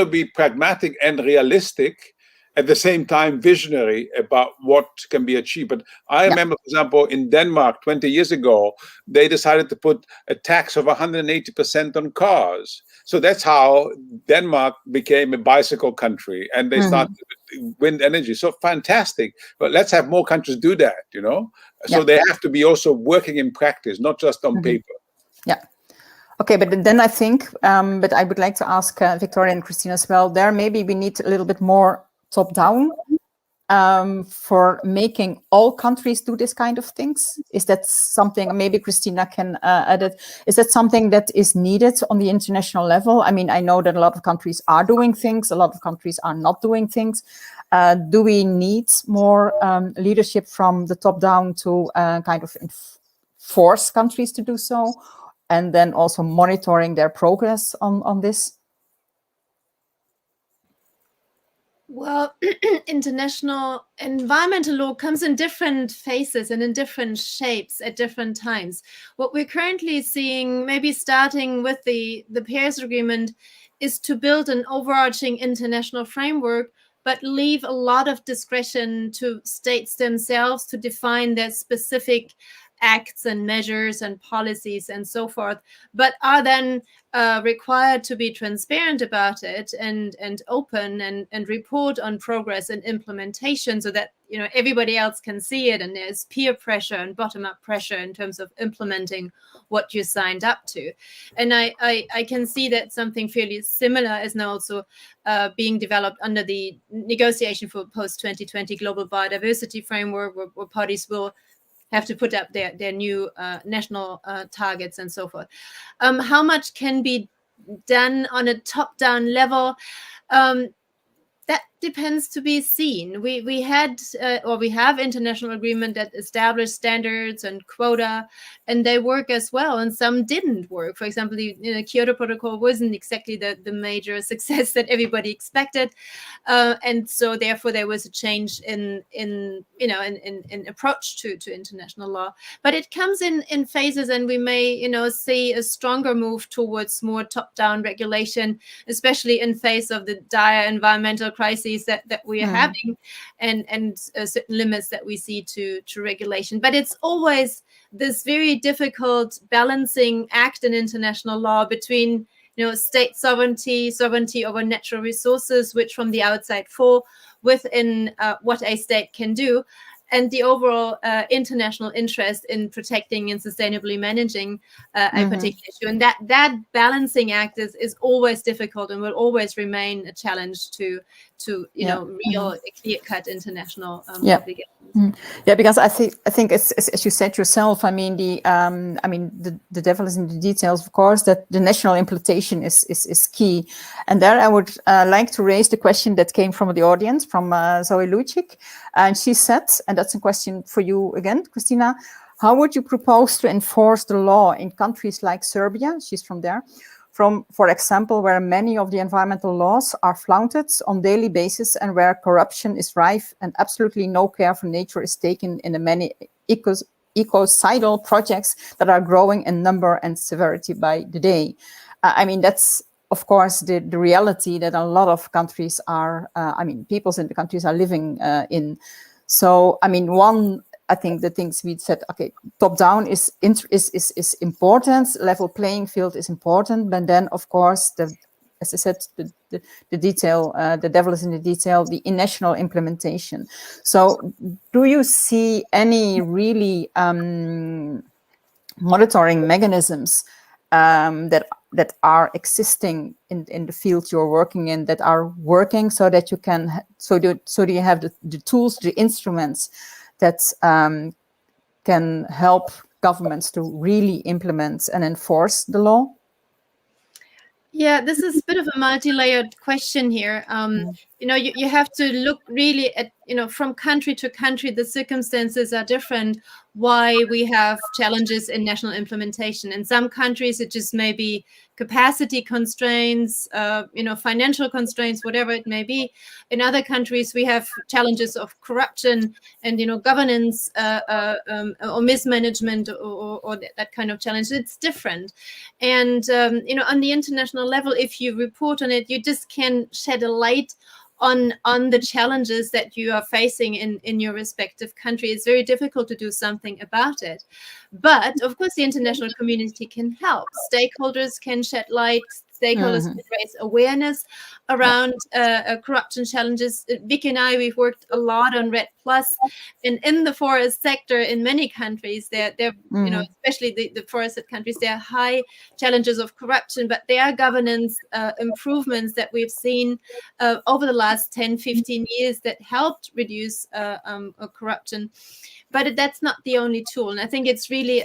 be pragmatic and realistic, at the same time visionary about what can be achieved. But I remember, for example, in Denmark 20 years ago, they decided to put a tax of 180% on cars. So that's how Denmark became a bicycle country, and they started with wind energy. So fantastic. But let's have more countries do that, you know? So they have to be also working in practice, not just on paper. Yeah. Okay, but then I think, but I would like to ask Victoria and Christina as well, there maybe we need a little bit more top-down for making all countries do this kind of things. Is that something, maybe Christina can add it, is that something that is needed on the international level? I mean, I know that a lot of countries are doing things, a lot of countries are not doing things. Do we need more leadership from the top down to kind of force countries to do so? And then also monitoring their progress on this? Well, international environmental law comes in different phases and in different shapes at different times. What we're currently seeing, maybe starting with the Paris Agreement, is to build an overarching international framework, but leave a lot of discretion to states themselves to define their specific acts and measures and policies and so forth, but are then required to be transparent about it and open and report on progress and implementation, so that everybody else can see it, and there's peer pressure and bottom-up pressure in terms of implementing what you signed up to. And I can see that something fairly similar is now also being developed under the negotiation for post-2020 global biodiversity framework, where parties will have to put up their new national targets and so forth. How much can be done on a top-down level? That depends to be seen. We have international agreement that established standards and quota, and they work as well, and some didn't work. For example, the Kyoto Protocol wasn't exactly the major success that everybody expected, and so therefore there was a change in approach to international law. But it comes in phases, and we may see a stronger move towards more top-down regulation, especially in face of the dire environmental crises that we are having, and certain limits that we see to regulation. But it's always this very difficult balancing act in international law between state sovereignty over natural resources, which from the outside fall within what a state can do, and the overall international interest in protecting and sustainably managing a particular issue. And that balancing act is always difficult and will always remain a challenge to real clear-cut international obligations. Yeah, because I think as you said yourself, I mean the devil is in the details, of course, that the national implementation is key. And there I would like to raise the question that came from the audience, from Zoe Lucic, and she said, and that's a question for you again, Christina, how would you propose to enforce the law in countries like Serbia? She's from there. For example, where many of the environmental laws are flaunted on daily basis, and where corruption is rife and absolutely no care for nature is taken in the many ecocidal projects that are growing in number and severity by the day. I mean, that's of course the reality that a lot of countries are, peoples in the countries are living in. So, I mean, I think the things we said, okay, top down is important, level playing field is important, but then of course, as I said, the detail, the devil is in the detail, the national implementation. So do you see any really monitoring mechanisms that are existing in the field you're working in, that are working, so that you can, so do you have the tools, the instruments that can help governments to really implement and enforce the law? Yeah, this is a bit of a multi-layered question here. You know, you have to look really at, you know, from country to country, the circumstances are different, why we have challenges in national implementation. In some countries, it just may be capacity constraints, you know, financial constraints, whatever it may be. In other countries, we have challenges of corruption and, you know, governance or mismanagement or that kind of challenge. It's different. And, you know, on the international level, if you report on it, you just can shed a light on the challenges that you are facing in your respective country. It's very difficult to do something about it. But of course, the international community can help. Stakeholders can shed light. Stakeholders can raise awareness around corruption challenges. Vicky and I, we've worked a lot on REDD+, and in the forest sector in many countries, there you know, especially the forested countries, there are high challenges of corruption, but there are governance improvements that we've seen over the last 10, 15 years that helped reduce corruption. But that's not the only tool. And I think it's really,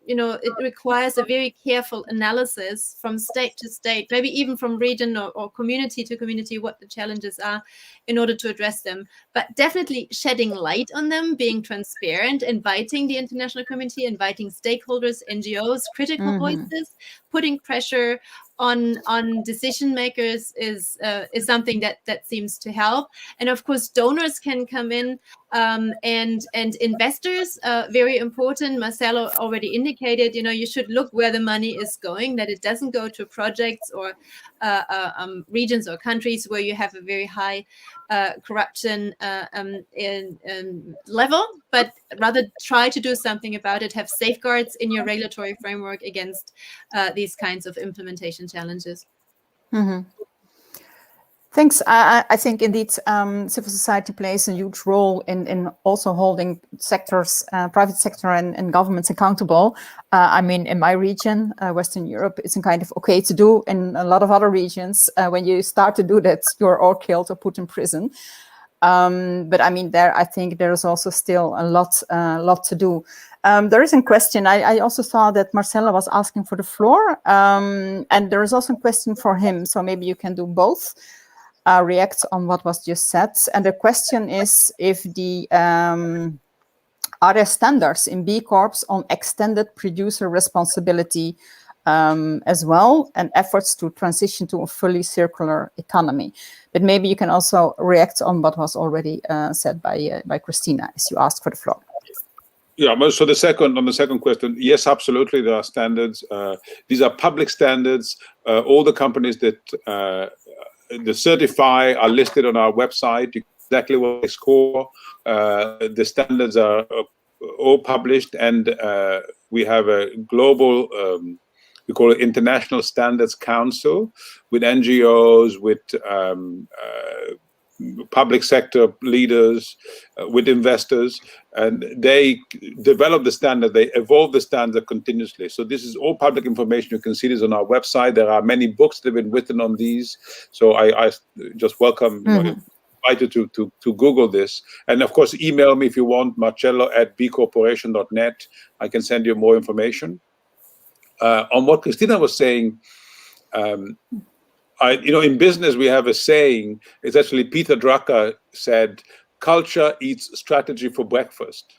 you know, it requires a very careful analysis from state to state, maybe even from region or community to community, what the challenges are in order to address them. But definitely shedding light on them, being transparent, inviting the international community, inviting stakeholders, NGOs, critical voices, putting pressure on decision makers is something that seems to help. And of course, donors can come in, and investors, very important. Marcelo already indicated, you know, you should look where the money is going, that it doesn't go to projects or regions or countries where you have a very high corruption level, but rather try to do something about it, have safeguards in your regulatory framework against these kinds of implementation challenges. Thanks. I think indeed civil society plays a huge role in also holding sectors, private sector and governments accountable. I mean, in my region, Western Europe, it's a kind of okay to do. In a lot of other regions, when you start to do that, you're all killed or put in prison. But I mean, I think there is also still a lot to do. There is a question. I also saw that Marcelo was asking for the floor, and there is also a question for him. So maybe you can do both. React on what was just said. And the question is if are there standards in B Corps on extended producer responsibility as well, and efforts to transition to a fully circular economy. But maybe you can also react on what was already said by Christina, as you asked for the floor. Yeah, so on the second question, yes, absolutely, there are standards. These are public standards. All the companies that certify are listed on our website, exactly what they score. The standards are all published, and we have a global, we call it International Standards Council, with NGOs, with public sector leaders, with investors, and they develop the standard, they evolve the standard continuously. So this is all public information. You can see this on our website. There are many books that have been written on these. So I just welcome, invite you to Google this. And of course, email me if you want, marcello@bcorporation.net. I can send you more information. On what Christina was saying, in business, we have a saying. It's actually Peter Drucker said, "Culture eats strategy for breakfast,"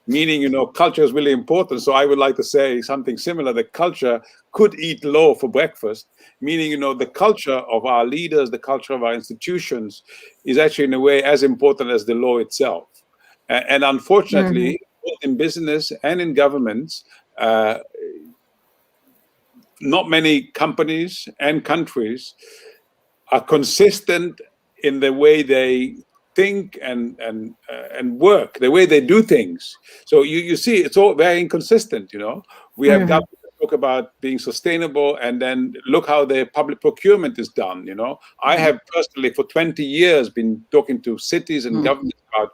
meaning, culture is really important. So I would like to say something similar, that culture could eat law for breakfast, meaning, the culture of our leaders, the culture of our institutions is actually in a way as important as the law itself. And unfortunately, both in business and in governments, not many companies and countries are consistent in the way they think and work, the way they do things. So you see, it's all very inconsistent. We have governments talk about being sustainable, and then look how the public procurement is done. I have personally for 20 years been talking to cities and governments about,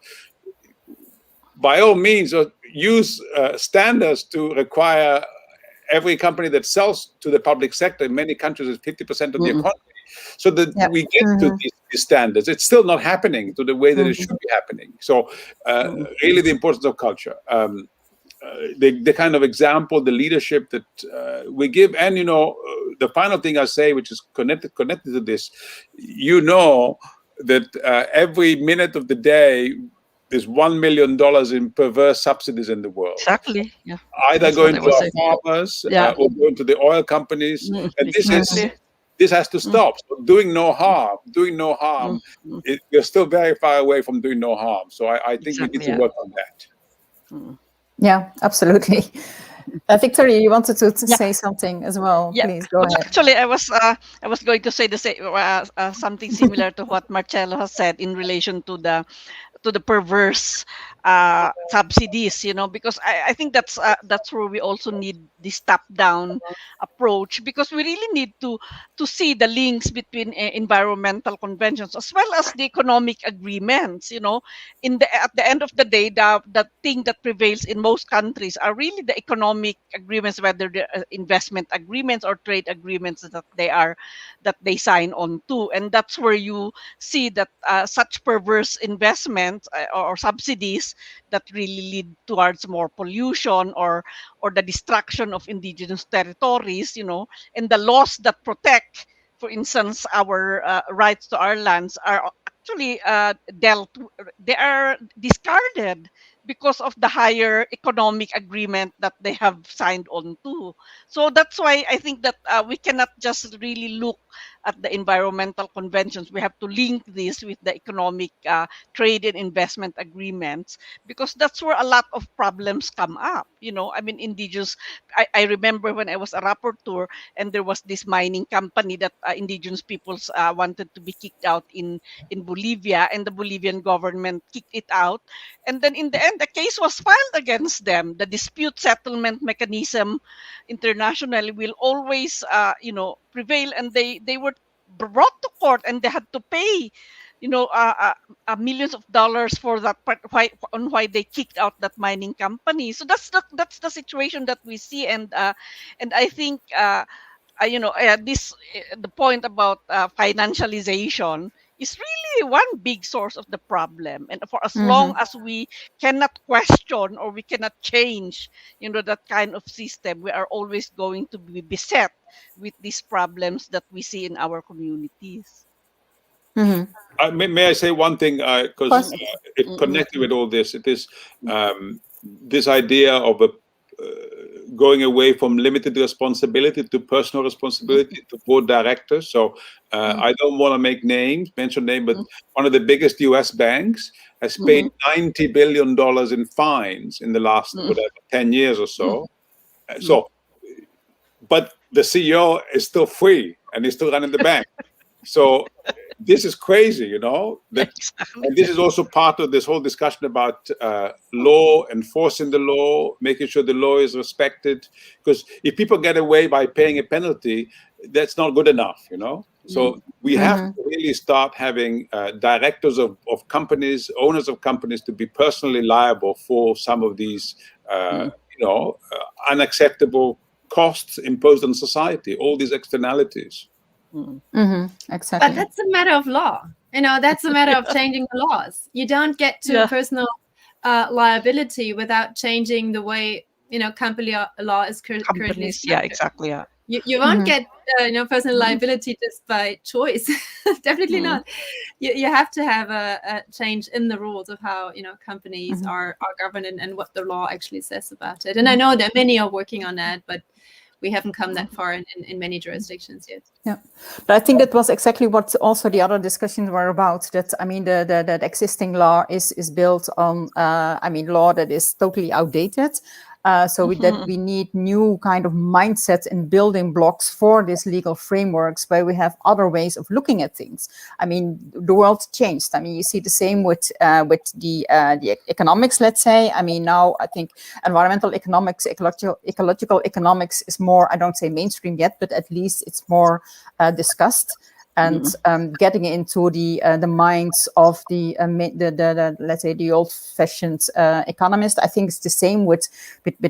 by all means, use standards to require every company that sells to the public sector in many countries is 50% of the economy, so that we get to these standards. It's still not happening to the way that it should be happening. So really the importance of culture, the kind of example, the leadership that we give. And the final thing I say, which is connected to this, that every minute of the day there's $1 million in perverse subsidies in the world. Exactly. Yeah. Either That's going what I to was our saying. farmers Yeah. or going to the oil companies. And Exactly. this has to stop. So doing no harm. We're still very far away from doing no harm. So I think we need to work on that. Yeah, absolutely. Victoria, you wanted to say something as well. Yeah. Please go ahead. Actually, I was going to say the same, something similar to what Marcello has said in relation to the perverse subsidies, because I think that's where we also need this top-down approach, because we really need to see the links between environmental conventions as well as the economic agreements. At the end of the day, the thing that prevails in most countries are really the economic agreements, whether they're investment agreements or trade agreements that they sign on to, and that's where you see that such perverse investments or subsidies that really lead towards more pollution or the destruction of indigenous territories, and the laws that protect, for instance, our rights to our lands are actually they are discarded because of the higher economic agreement that they have signed on to. So that's why I think that we cannot just really look at the environmental conventions. We have to link this with the economic trade and investment agreements, because that's where a lot of problems come up. Indigenous, I remember when I was a rapporteur and there was this mining company that indigenous peoples wanted to be kicked out in Bolivia, and the Bolivian government kicked it out. And then in the end, the case was filed against them. The dispute settlement mechanism internationally will always, prevail, and they were brought to court and they had to pay, millions of dollars for that part, why they kicked out that mining company. So that's the situation that we see, and I think the point about financialization is really one big source of the problem. And for as long as we cannot question or we cannot change, that kind of system, we are always going to be beset with these problems that we see in our communities. May I say one thing, because it connected with all this. It is this idea of going away from limited responsibility to personal responsibility to board directors. So I don't want to mention name, but one of the biggest US banks has paid $90 billion in fines in the last 10 years or so. But the CEO is still free and he's still running the bank. So this is crazy, Exactly. And this is also part of this whole discussion about law, enforcing the law, making sure the law is respected. Because if people get away by paying a penalty, that's not good enough, So we have to really start having directors of companies, owners of companies, to be personally liable for some of these, unacceptable costs imposed on society, all these externalities. Exactly. But that's a matter of law. That's a matter of changing the laws. You don't get to personal liability without changing the way company law is currently structured. Yeah, exactly. Yeah. You won't get personal liability just by choice. Definitely not. You have to have a change in the rules of how companies are governed and what the law actually says about it. And I know that many are working on that, but we haven't come that far in many jurisdictions yet. Yeah, but I think that was exactly what also the other discussions were about. That the existing law is built on law that is totally outdated. So that we need new kind of mindsets and building blocks for these legal frameworks, where we have other ways of looking at things. I mean, the world changed. I mean, you see the same with the economics, let's say. I mean, now I think environmental economics, ecological economics is more, I don't say mainstream yet, but at least it's more discussed. And getting into the minds of the let's say the old-fashioned economist. I think it's the same with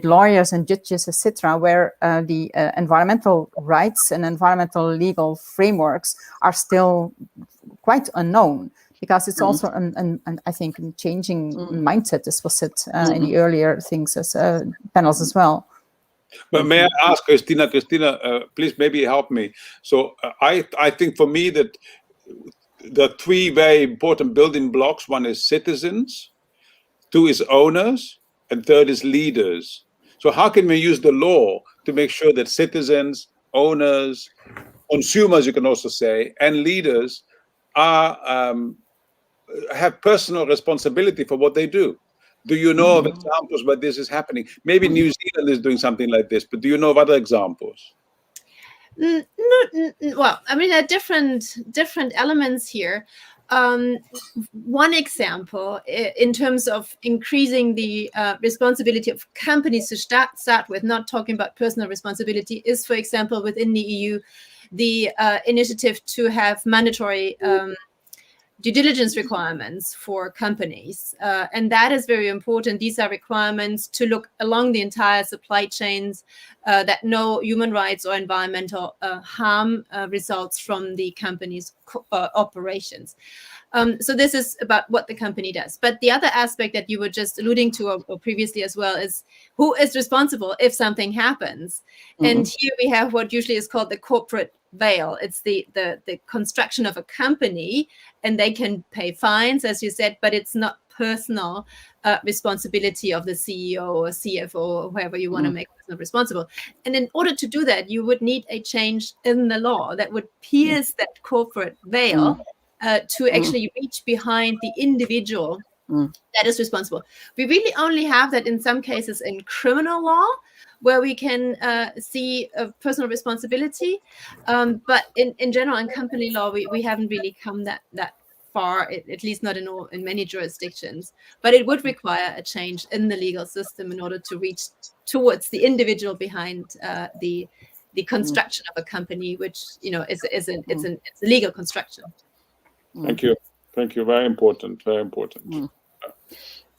lawyers and judges, etc., where the environmental rights and environmental legal frameworks are still quite unknown, because it's also an I think a changing mindset. This was said in the earlier things as panels as well. But may I ask Christina, please maybe help me. So I think for me that the three very important building blocks, one is citizens, two is owners, and third is leaders. So how can we use the law to make sure that citizens, owners, consumers, you can also say, and leaders are have personal responsibility for what they do? Do you know of examples where this is happening? Maybe New Zealand is doing something like this, but do you know of other examples? Well, I mean, there are different elements here. One example in terms of increasing the responsibility of companies to start with, not talking about personal responsibility, is, for example, within the EU, the initiative to have mandatory due diligence requirements for companies. And that is very important. These are requirements to look along the entire supply chains that no human rights or environmental harm results from the company's operations. So this is about what the company does. But the other aspect that you were just alluding to or previously as well is who is responsible if something happens. And here we have what usually is called the corporate veil. It's the construction of a company, and they can pay fines, as you said, but it's not personal responsibility of the CEO or CFO or whoever you want to make personal responsible. And in order to do that, you would need a change in the law that would pierce that corporate veil to actually reach behind the individual that is responsible. We really only have that in some cases in criminal law, where we can see personal responsibility. But in general, in company law, we haven't really come that far, at least not in many jurisdictions. But it would require a change in the legal system in order to reach towards the individual behind the construction of a company, which it's a legal construction. Thank you. Very important.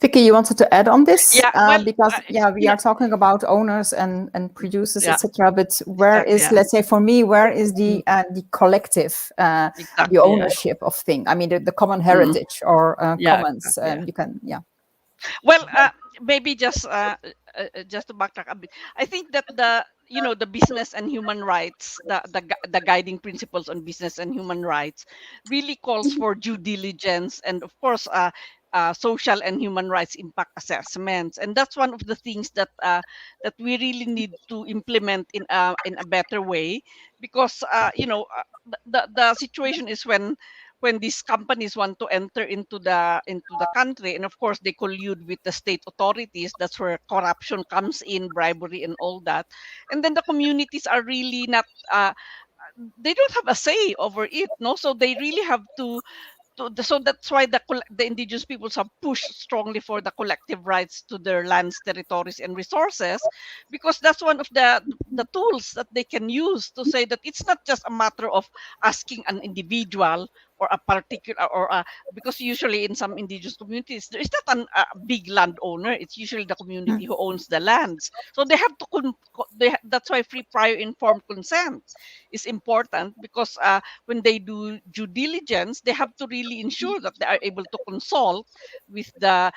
Vicky, you wanted to add on this? Because we are talking about owners and producers, etc. But where is, let's say, for me, where is the collective, the ownership of things? I mean, the common heritage or commons. You can, Well, maybe just to backtrack a bit, I think that the business and human rights, the guiding principles on business and human rights, really calls for due diligence and, of course, social and human rights impact assessments, and that's one of the things that we really need to implement in a better way, because the situation is when these companies want to enter into the country, and of course they collude with the state authorities. That's where corruption comes in, bribery and all that. And then the communities are really not they don't have a say over it, no? So they really have to so that's why the indigenous peoples have pushed strongly for the collective rights to their lands, territories, and resources, because that's one of the tools that they can use to say that it's not just a matter of asking an individual or a particular because usually in some indigenous communities there is not a big landowner. It's usually the community who owns the lands. So they have to that's why free, prior, informed consent is important, because when they do due diligence, they have to really ensure that they are able to consult with the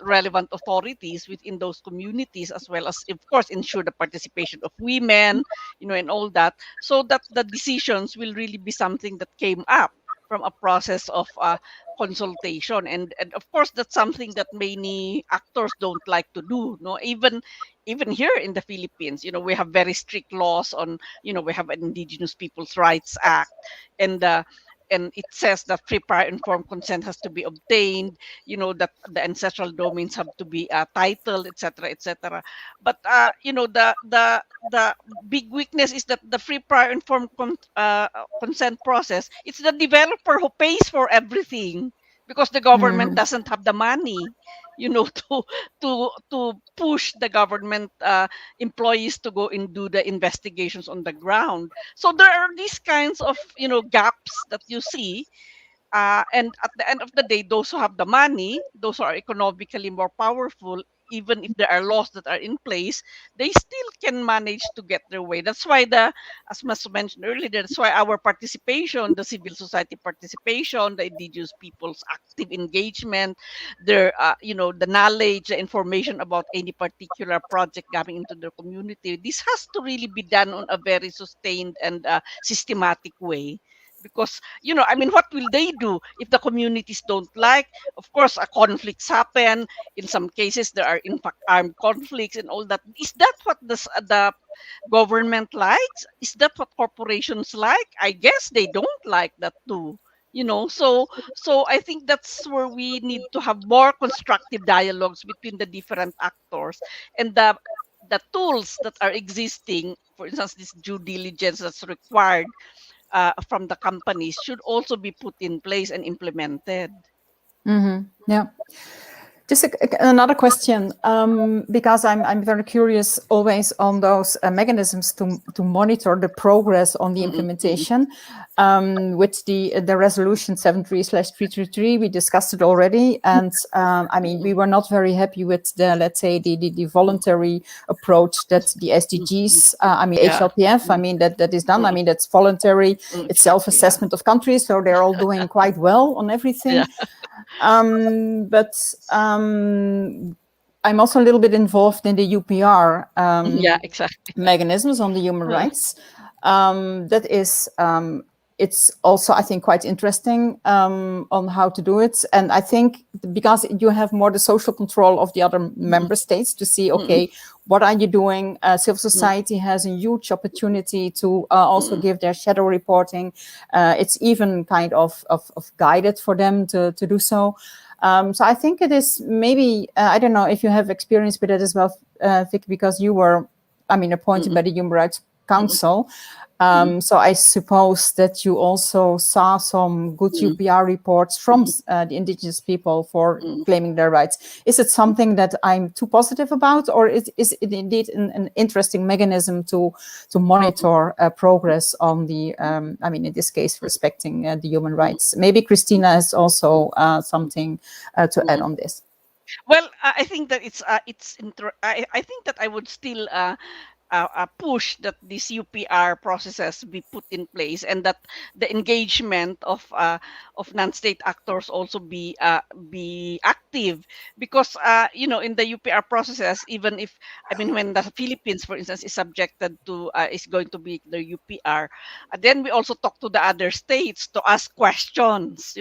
relevant authorities within those communities, as well as, of course, ensure the participation of women, and all that, so that the decisions will really be something that came up from a process of consultation. And of course, that's something that many actors don't like to do. No, even here in the Philippines, we have very strict laws on, we have an Indigenous Peoples' Rights Act, and it says that free, prior, informed consent has to be obtained. That the ancestral domains have to be titled, etc., etc. But the big weakness is that the free, prior, informed consent process, it's the developer who pays for everything, because the government doesn't have the money, to push the government employees to go and do the investigations on the ground. So there are these kinds of gaps that you see. And at the end of the day, those who have the money, those who are economically more powerful, even if there are laws that are in place, they still can manage to get their way. That's why as Mas mentioned earlier, that's why our participation, the civil society participation, the indigenous people's active engagement, the knowledge, the information about any particular project coming into their community, this has to really be done on a very sustained and systematic way. Because what will they do if the communities don't like? Of course, conflicts happen. In some cases there are in fact armed conflicts and all that. Is that what the government likes? Is that what corporations like? I guess they don't like that too. So I think that's where we need to have more constructive dialogues between the different actors, and the tools that are existing, for instance, this due diligence that's required from the companies, should also be put in place and implemented. Yeah. Just another question, because I'm very curious always on those mechanisms to monitor the progress on the implementation. With the resolution 73/333, we discussed it already, and we were not very happy with the, let's say, the voluntary approach that the SDGs, HLPF, that is done. That's voluntary. It's self-assessment of countries, so they're all doing quite well on everything. Yeah. But I'm also a little bit involved in the UPR exactly. mechanisms on the human rights. That is, it's also, I think, quite interesting on how to do it. And I think because you have more the social control of the other member states to see, okay, what are you doing? Civil society has a huge opportunity to also give their shadow reporting. It's even kind of guided for them to do so. So I think it is maybe, I don't know if you have experience with it as well, Vic, because you were, appointed by the Human Rights Council. So I suppose that you also saw some good UPR reports from the indigenous people for claiming their rights. Is it something that I'm too positive about, or is it indeed an interesting mechanism to monitor progress on the, in this case, respecting the human rights? Maybe Christina has also something to add on this. Well, I think that I think that I would still push that these UPR processes be put in place, and that the engagement of non-state actors also be active, because in the UPR processes, even if when the Philippines, for instance, is subjected to is going to be the UPR, then we also talk to the other states to ask questions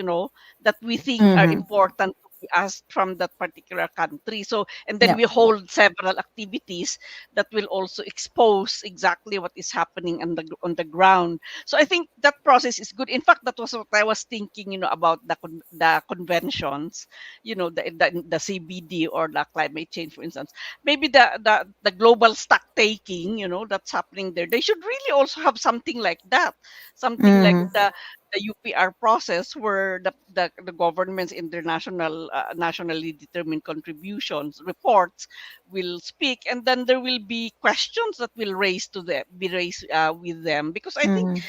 that we think are important asked from that particular country. So, and then we hold several activities that will also expose exactly what is happening on the ground. So I think that process is good. In fact, that was what I was thinking, about the conventions, the CBD or the climate change, for instance. Maybe the global stock taking, that's happening there. They should really also have something like that, something like the UPR process, where the government's international nationally determined contributions reports will speak, and then there will be questions that will be raised with them, because I think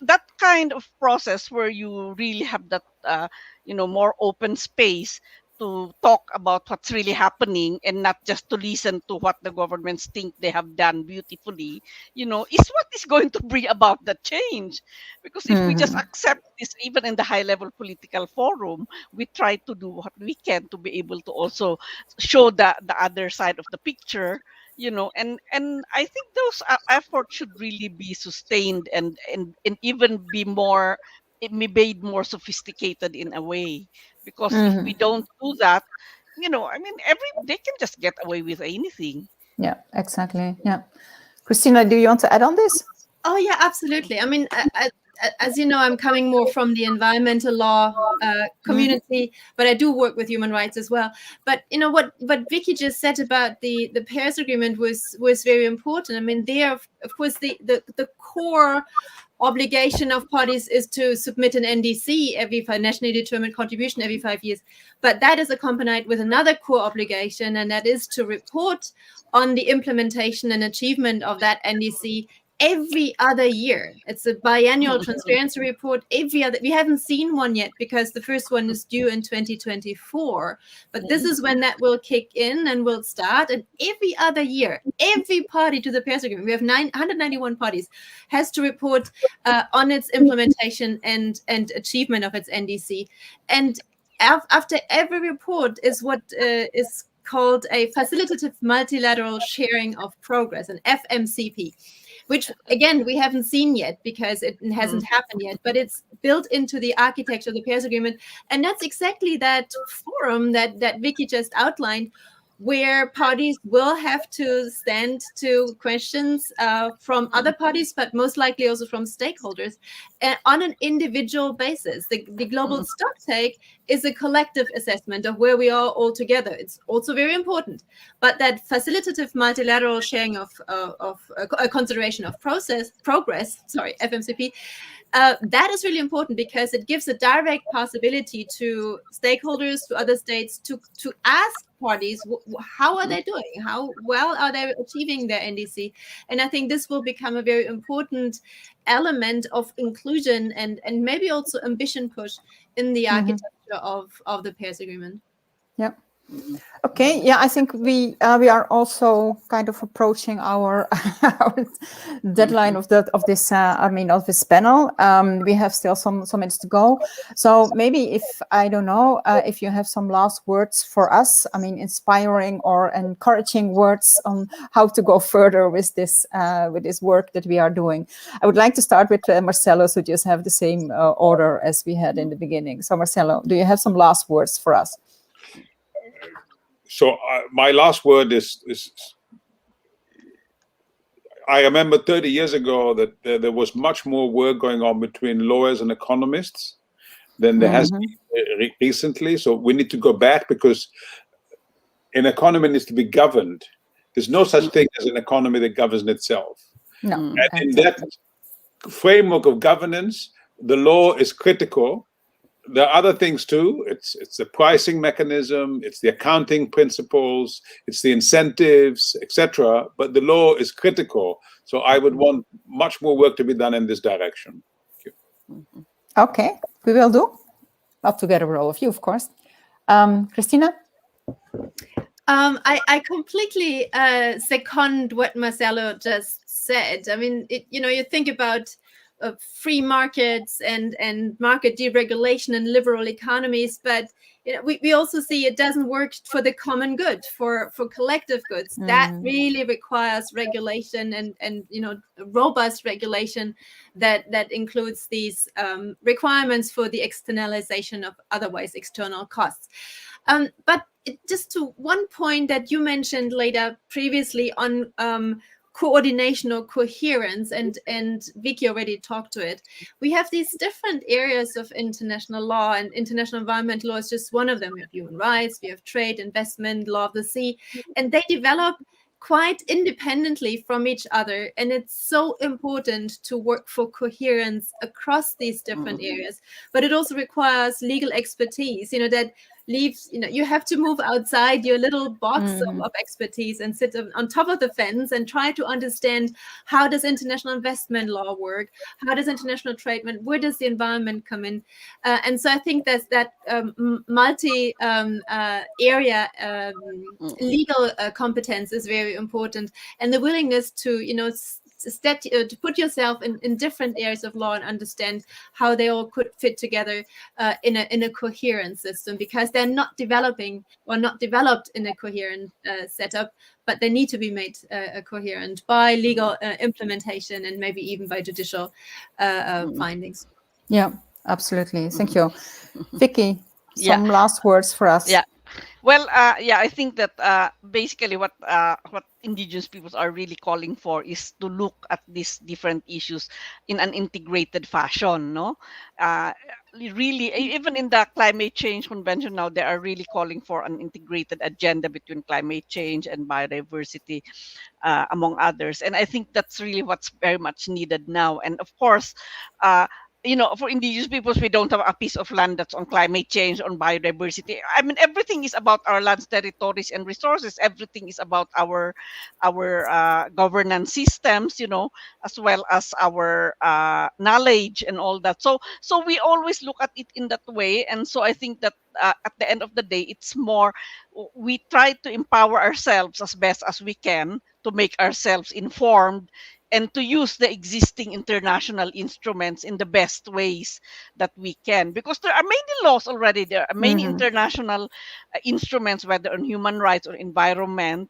that kind of process where you really have that more open space to talk about what's really happening, and not just to listen to what the governments think they have done beautifully, is what is going to bring about the change. Because if we just accept this, even in the high level political forum, we try to do what we can to be able to also show the other side of the picture, and I think those efforts should really be sustained and even be more, it may be made more sophisticated in a way. Because if we don't do that, they can just get away with anything. Yeah, exactly. Yeah. Christina, do you want to add on this? Oh yeah, absolutely. as you know, I'm coming more from the environmental law community, but I do work with human rights as well. But what Vicky just said about the Paris Agreement was very important. I mean, there, of course, the core obligation of parties is to submit an NDC nationally determined contribution every 5 years. But that is accompanied with another core obligation, and that is to report on the implementation and achievement of that NDC every other year. It's a biannual transparency report every other. We haven't seen one yet because the first one is due in 2024. But this is when that will kick in and will start. And every other year, every party to the Paris Agreement, we have 191 parties, has to report on its implementation and achievement of its NDC. And after every report is what is called a facilitative multilateral sharing of progress, an FMCP, which again we haven't seen yet because it hasn't happened yet, but it's built into the architecture of the Paris Agreement. And that's exactly that forum that Vicky just outlined, where parties will have to stand to questions from other parties, but most likely also from stakeholders on an individual basis. The global stocktake is a collective assessment of where we are all together. It's also very important. But that facilitative multilateral sharing of consideration of progress, FMCP, that is really important because it gives a direct possibility to stakeholders, to other states, to ask parties, how are they doing? How well are they achieving their NDC? And I think this will become a very important element of inclusion and maybe also ambition push in the architecture of the Paris Agreement. Yep. Okay. Yeah, I think we are also kind of approaching our deadline of this panel. We have still some minutes to go. So maybe if you have some last words for us, I mean, inspiring or encouraging words on how to go further with this work that we are doing. I would like to start with Marcelo, so just have the same order as we had in the beginning. So Marcelo, do you have some last words for us? So my last word is I remember 30 years ago that there was much more work going on between lawyers and economists than there has been recently. So we need to go back, because an economy needs to be governed. There's no such thing as an economy that governs itself. No. And in that framework of governance, the law is critical. There are other things too. It's the pricing mechanism, it's the accounting principles, it's the incentives, etc. But the law is critical. So I would want much more work to be done in this direction. Thank you. Okay, we will do. Not together with all of you, of course. Christina? I completely second what Marcelo just said. I mean, you think about free markets and market deregulation and liberal economies, but we also see it doesn't work for the common good, for collective goods. That really requires regulation and robust regulation that includes these requirements for the externalization of otherwise external costs. But just to one point that you mentioned later previously on coordination or coherence, and Vicky already talked to it. We have these different areas of international law, and international environmental law is just one of them. We have human rights, we have trade, investment, law of the sea, and they develop quite independently from each other. And it's so important to work for coherence across these different areas. But it also requires legal expertise, that leaves, you have to move outside your little box of expertise and sit on top of the fence and try to understand, how does international investment law work? How does international trade, where does the environment come in? And so I think that multi-area legal competence is very important, and the willingness to, to put yourself in different areas of law and understand how they all could fit together in a coherent system, because they're not developing or not developed in a coherent setup, but they need to be made coherent by legal implementation and maybe even by judicial findings. Yeah, absolutely. Thank you. Vicky, some last words for us. Yeah. Well, yeah, I think that basically what Indigenous peoples are really calling for is to look at these different issues in an integrated fashion. No, uh, really, even in the climate change convention now, they are really calling for an integrated agenda between climate change and biodiversity, among others. And I think that's really what's very much needed now. And of course, uh, for indigenous peoples, we don't have a piece of land that's on climate change, on biodiversity. I mean, everything is about our lands, territories, and resources. Everything is about our governance systems, as well as our knowledge and all that. So we always look at it in that way. And so I think that at the end of the day, it's more we try to empower ourselves as best as we can to make ourselves informed and to use the existing international instruments in the best ways that we can, because there are many laws already, there are many international instruments, whether on human rights or environment,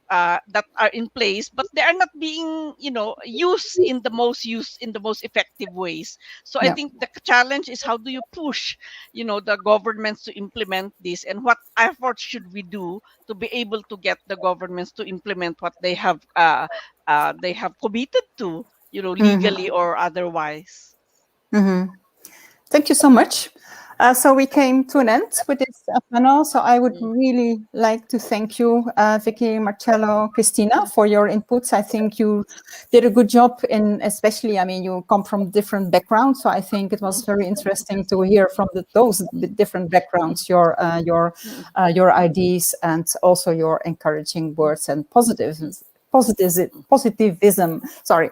that are in place, but they are not being, used in the most effective ways. So I Yeah. think the challenge is, how do you push, the governments to implement this, and what efforts should we do to be able to get the governments to implement what they have committed to, legally or otherwise. Thank you so much. So we came to an end with this panel. So I would really like to thank you, Vicky, Marcello, Christina, for your inputs. I think you did a good job in, especially, I mean, you come from different backgrounds. So I think it was very interesting to hear from those different backgrounds, your ideas, and also your encouraging words and positivism. Sorry.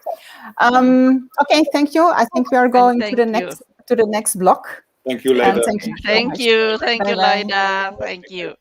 Okay, thank you. I think we are going to the next block. Thank you, Leda. Thank you. Thank you. Thank you, Bye-bye. Lida. Thank you.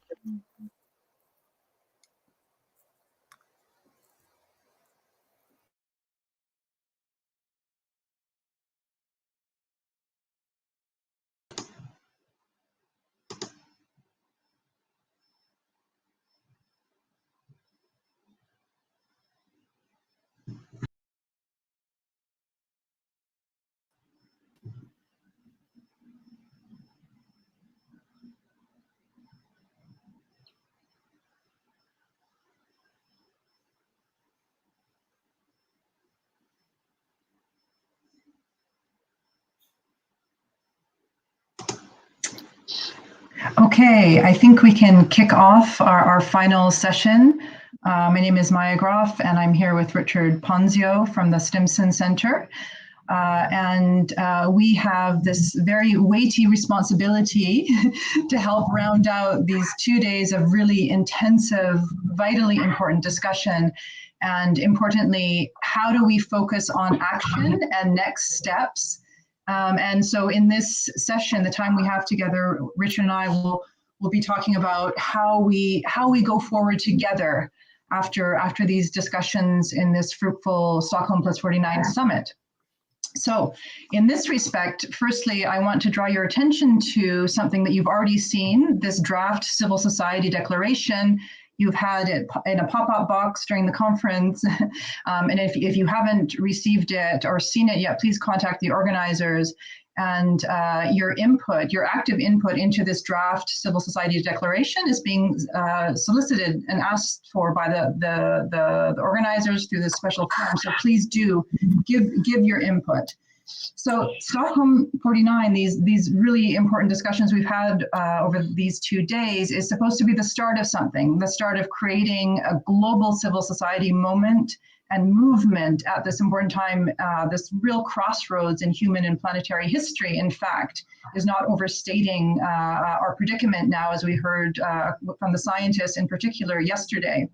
Okay, I think we can kick off our final session. My name is Maya Groff, and I'm here with Richard Ponzio from the Stimson Center. We have this very weighty responsibility to help round out these 2 days of really intensive, vitally important discussion. And importantly, how do we focus on action and next steps? And so in this session, the time we have together, Richard and I will be talking about how we go forward together after these discussions in this fruitful Stockholm+49 summit. So in this respect, firstly, I want to draw your attention to something that you've already seen, this draft civil society declaration. You've had it in a pop-up box during the conference. And if you haven't received it or seen it yet, please contact the organizers. And your input, your active input into this draft civil society declaration is being solicited and asked for by the organizers through this special forum. So please do give your input. So Stockholm+49, these really important discussions we've had over these 2 days is supposed to be the start of something, the start of creating a global civil society moment and movement at this important time, this real crossroads in human and planetary history, in fact, is not overstating our predicament now, as we heard from the scientists in particular yesterday.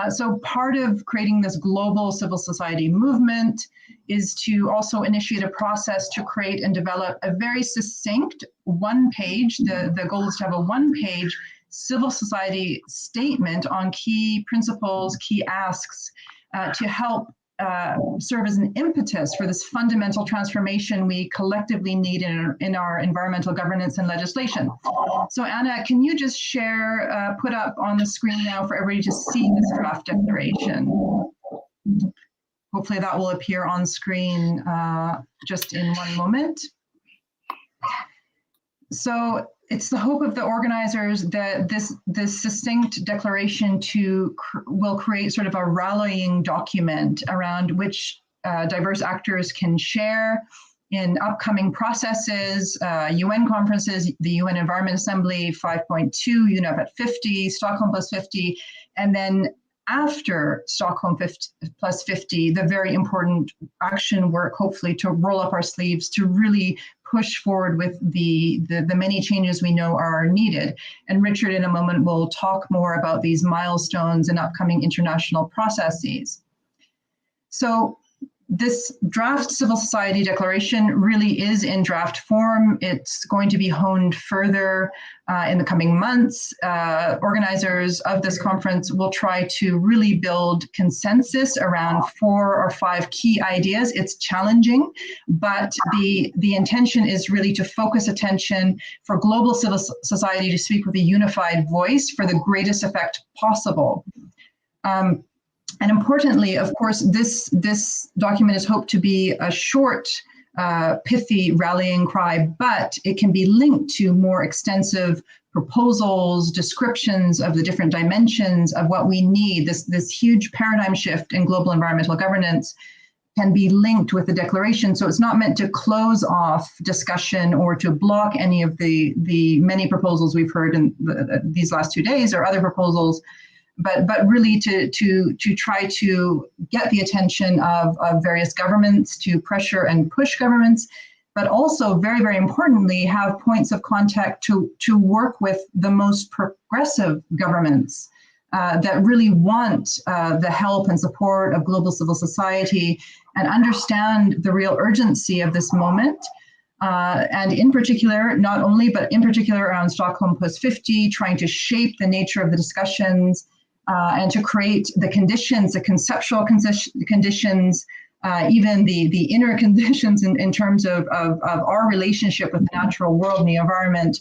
So part of creating this global civil society movement is to also initiate a process to create and develop a very succinct one-page, the goal is to have a one-page civil society statement on key principles, key asks, to help serve as an impetus for this fundamental transformation we collectively need in our environmental governance and legislation. So Anna, can you just share, put up on the screen now for everybody to see this draft declaration? Hopefully that will appear on screen just in one moment. So it's the hope of the organizers that this succinct declaration will create sort of a rallying document around which diverse actors can share in upcoming processes, UN conferences, the UN Environment Assembly 5.2, UNEP at 50, Stockholm+50, and then after Stockholm +50, the very important action work, hopefully to roll up our sleeves to really push forward with the many changes we know are needed. And Richard in a moment will talk more about these milestones and upcoming international processes. So this draft civil society declaration really is in draft form. It's going to be honed further in the coming months. Organizers of this conference will try to really build consensus around 4 or 5 key ideas. It's challenging, but the intention is really to focus attention for global civil society to speak with a unified voice for the greatest effect possible. And importantly, of course, this document is hoped to be a short, pithy rallying cry, but it can be linked to more extensive proposals, descriptions of the different dimensions of what we need. This huge paradigm shift in global environmental governance can be linked with the declaration. So it's not meant to close off discussion or to block any of the many proposals we've heard in these last 2 days or other proposals, but really to try to get the attention of various governments, to pressure and push governments, but also very, very importantly, have points of contact to work with the most progressive governments that really want the help and support of global civil society and understand the real urgency of this moment. And in particular, not only, but in particular around Stockholm +50, trying to shape the nature of the discussions and to create the conditions, the conceptual conditions, even the inner conditions in terms of our relationship with the natural world and the environment,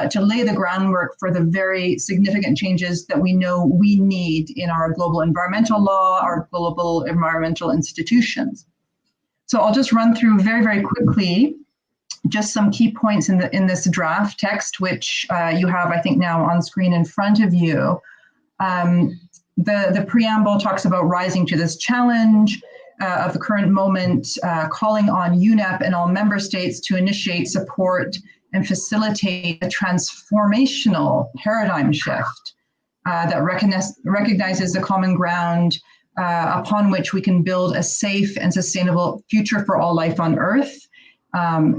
to lay the groundwork for the very significant changes that we know we need in our global environmental law, our global environmental institutions. So I'll just run through very, very quickly just some key points in this draft text, which you have, I think, now on screen in front of you. The preamble talks about rising to this challenge of the current moment, calling on UNEP and all member states to initiate, support, and facilitate a transformational paradigm shift that recognizes the common ground upon which we can build a safe and sustainable future for all life on Earth,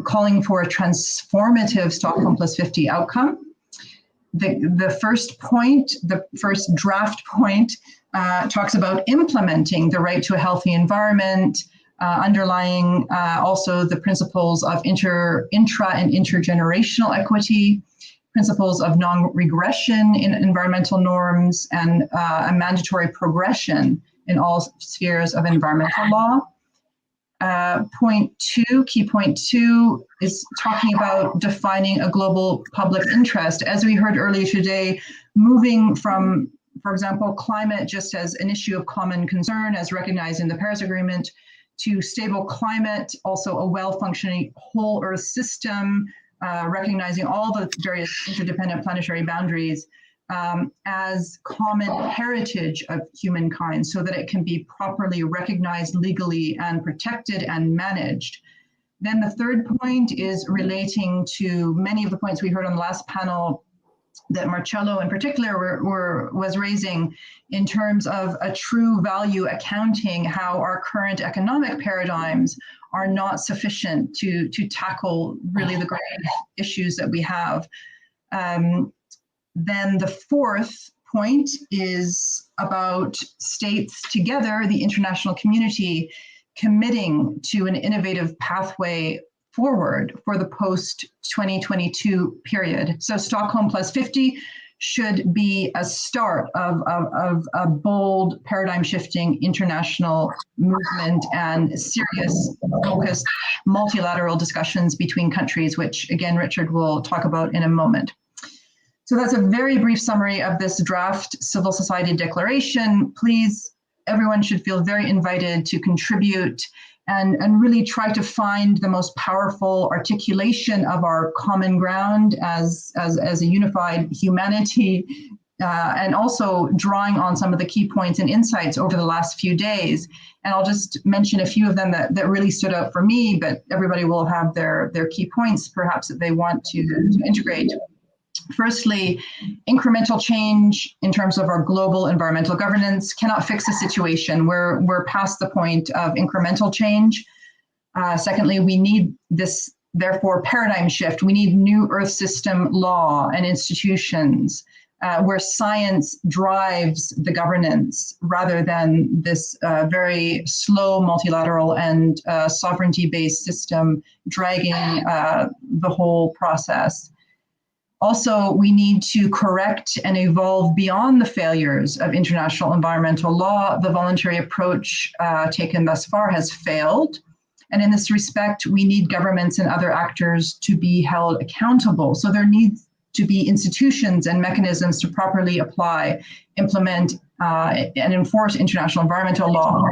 calling for a transformative Stockholm +50 outcome. The first point, the first draft point, talks about implementing the right to a healthy environment, underlying also the principles of intra and intergenerational equity, principles of non-regression in environmental norms, and a mandatory progression in all spheres of environmental law. Key point two is talking about defining a global public interest. As we heard earlier today, moving from, for example, climate just as an issue of common concern as recognized in the Paris Agreement, to stable climate, also a well-functioning whole Earth system, recognizing all the various interdependent planetary boundaries as common heritage of humankind so that it can be properly recognized legally and protected and managed. Then the third point is relating to many of the points we heard on the last panel that Marcello in particular was raising in terms of a true value accounting, how our current economic paradigms are not sufficient to tackle really the great issues that we have. Then the fourth point is about states together, the international community, committing to an innovative pathway forward for the post-2022 period. So Stockholm +50 should be a start of a bold paradigm-shifting international movement and serious, focused multilateral discussions between countries, which again, Richard will talk about in a moment. So that's a very brief summary of this draft civil society declaration. Please everyone should feel very invited to contribute and really try to find the most powerful articulation of our common ground as a unified humanity, and also drawing on some of the key points and insights over the last few days. And I'll just mention a few of them that really stood out for me, but everybody will have their key points perhaps that they want to integrate. Firstly, incremental change in terms of our global environmental governance cannot fix the situation. We're past the point of incremental change. Secondly, we need this, therefore, paradigm shift. We need new Earth system law and institutions where science drives the governance rather than this very slow multilateral and sovereignty-based system dragging the whole process. Also, we need to correct and evolve beyond the failures of international environmental law. The voluntary approach taken thus far has failed. And in this respect, we need governments and other actors to be held accountable. So there needs to be institutions and mechanisms to properly apply, implement, and enforce international environmental law.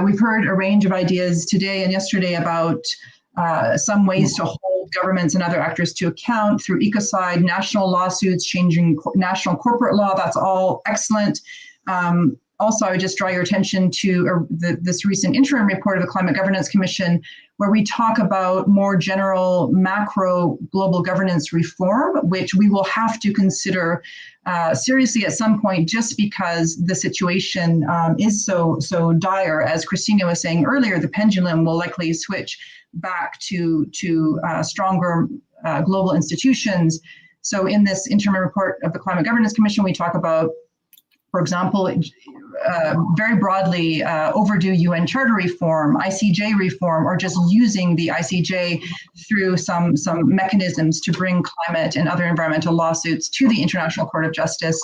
We've heard a range of ideas today and yesterday about some ways to hold governments and other actors to account through ecocide, national lawsuits, changing national corporate law. That's all excellent. Also, I would just draw your attention to this recent interim report of the Climate Governance Commission, where we talk about more general macro global governance reform, which we will have to consider seriously at some point, just because the situation is so dire. As Christina was saying earlier, the pendulum will likely switch back to stronger global institutions. So in this interim report of the Climate Governance Commission, we talk about, for example, very broadly, overdue UN Charter reform, ICJ reform, or just using the ICJ through some mechanisms to bring climate and other environmental lawsuits to the International Court of Justice,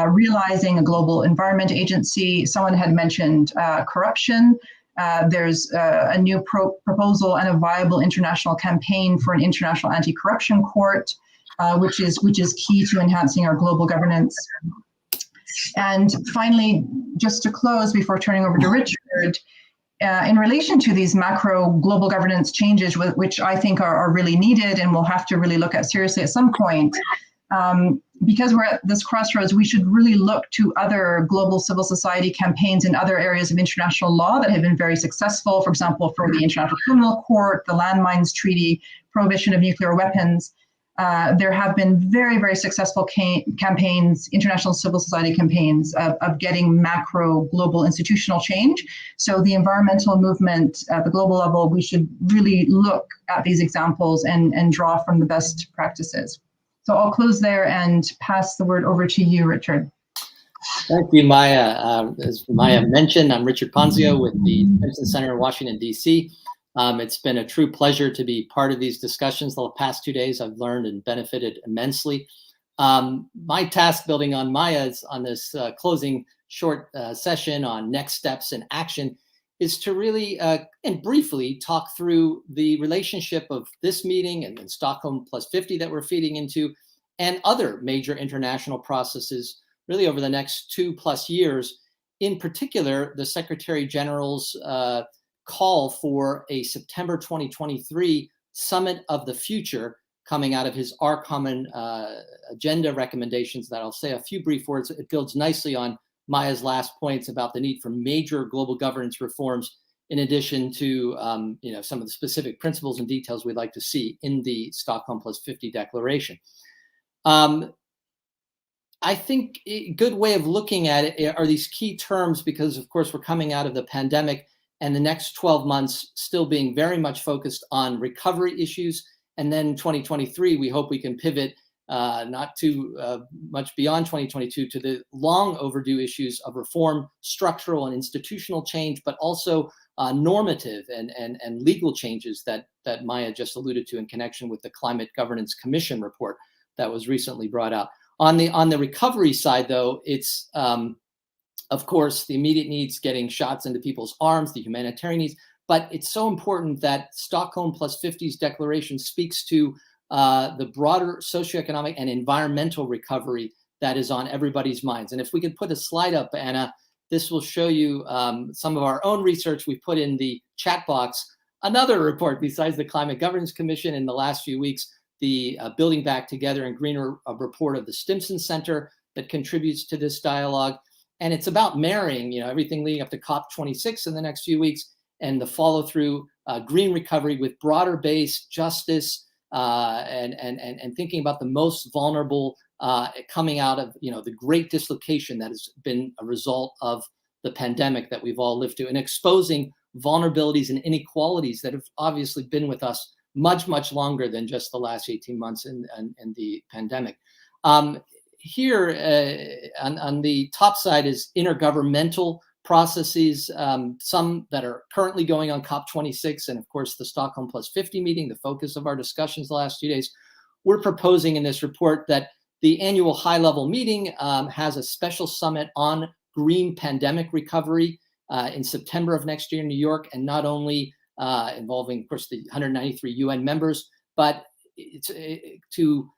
realizing a global environment agency. Someone had mentioned corruption. There's a new proposal and a viable international campaign for an international anti-corruption court, which is key to enhancing our global governance. And finally, just to close before turning over to Richard, in relation to these macro global governance changes, which I think are really needed and we'll have to really look at seriously at some point, because we're at this crossroads, we should really look to other global civil society campaigns in other areas of international law that have been very successful. For example, for the International Criminal Court, the Landmines Treaty, prohibition of nuclear weapons. There have been very, very successful campaigns, international civil society campaigns of getting macro global institutional change. So the environmental movement at the global level, we should really look at these examples and draw from the best practices. So I'll close there and pass the word over to you, Richard. Thank you, Maya. As Maya mentioned, I'm Richard Ponzio with the Simpson Center in Washington, D.C. It's been a true pleasure to be part of these discussions the past 2 days. I've learned and benefited immensely. My task, building on Maya's on this closing short session on next steps and action, is to really and briefly talk through the relationship of this meeting and Stockholm+50 that we're feeding into, and other major international processes really over the next 2+ years. In particular, the Secretary General's call for a September 2023 Summit of the Future coming out of his Our Common Agenda recommendations that I'll say a few brief words. It builds nicely on Maya's last points about the need for major global governance reforms, in addition to some of the specific principles and details we'd like to see in the Stockholm+50 declaration. I think a good way of looking at it are these key terms, because of course we're coming out of the pandemic and the next 12 months still being very much focused on recovery issues. And then 2023, we hope we can pivot not too much beyond 2022 to the long overdue issues of reform, structural and institutional change, but also normative and legal changes that Maya just alluded to in connection with the Climate Governance Commission report that was recently brought out. On the recovery side, though, it's of course the immediate needs, getting shots into people's arms, the humanitarian needs, but it's so important that Stockholm+50's declaration speaks to the broader socioeconomic and environmental recovery that is on everybody's minds. And if we could put a slide up, Anna, this will show you some of our own research we put in the chat box. Another report besides the Climate Governance Commission in the last few weeks, the Building Back Together and Greener report of the Stimson Center that contributes to this dialogue. And it's about marrying, everything leading up to COP26 in the next few weeks and the follow through green recovery with broader base justice and thinking about the most vulnerable coming out of the great dislocation that has been a result of the pandemic that we've all lived through, and exposing vulnerabilities and inequalities that have obviously been with us much, much longer than just the last 18 months in the pandemic. Here on the top side is intergovernmental processes, some that are currently going on COP26, and of course the Stockholm+50 meeting, the focus of our discussions the last few days. We're proposing in this report that the annual high-level meeting has a special summit on green pandemic recovery in September of next year in New York, and not only involving, of course, the 193 UN members, but it's to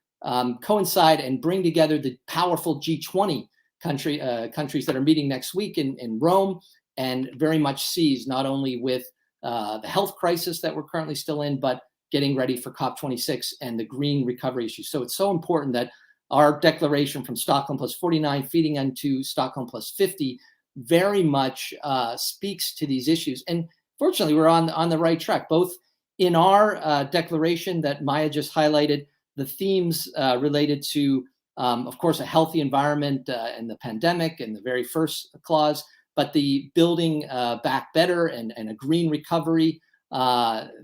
coincide and bring together the powerful G20 countries that are meeting next week in Rome, and very much seized not only with the health crisis that we're currently still in, but getting ready for COP26 and the green recovery issue. So it's so important that our declaration from Stockholm+49 feeding into Stockholm+50 very much speaks to these issues. And fortunately, we're on the right track, both in our declaration that Maya just highlighted, the themes related to, of course, a healthy environment and the pandemic and the very first clause, but the building back better and a green recovery.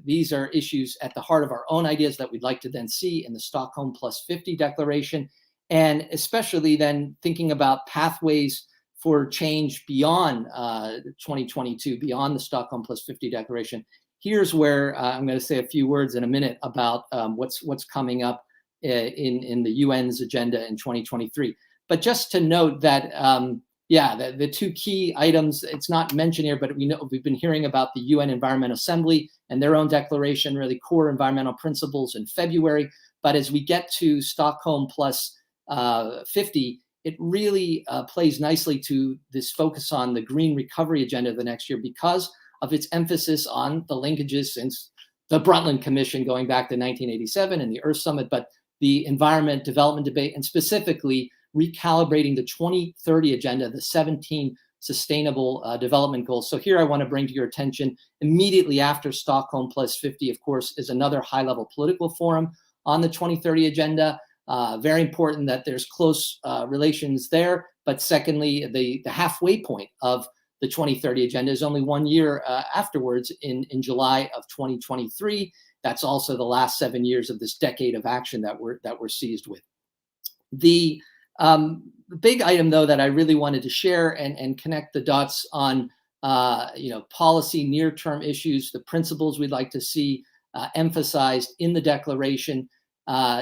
These are issues at the heart of our own ideas that we'd like to then see in the Stockholm+50 declaration, and especially then thinking about pathways for change beyond 2022, beyond the Stockholm+50 declaration. Here's where I'm going to say a few words in a minute about what's coming up in the UN's agenda in 2023. But just to note that, the two key items, it's not mentioned here, but we've been hearing about the UN Environment Assembly and their own declaration, really core environmental principles in February. But as we get to Stockholm+50, it really plays nicely to this focus on the green recovery agenda of the next year because of its emphasis on the linkages since the Brundtland Commission going back to 1987 and the Earth Summit, but the environment development debate, and specifically recalibrating the 2030 agenda, the 17 sustainable development goals. So here I want to bring to your attention immediately after Stockholm+50, of course, is another high-level political forum on the 2030 agenda. Very important that there's close relations there. But secondly, the halfway point of the 2030 agenda is only 1 year afterwards in July of 2023. That's also the last 7 years of this decade of action that we're seized with. The big item, though, that I really wanted to share and connect the dots on, policy near-term issues, the principles we'd like to see emphasized in the declaration,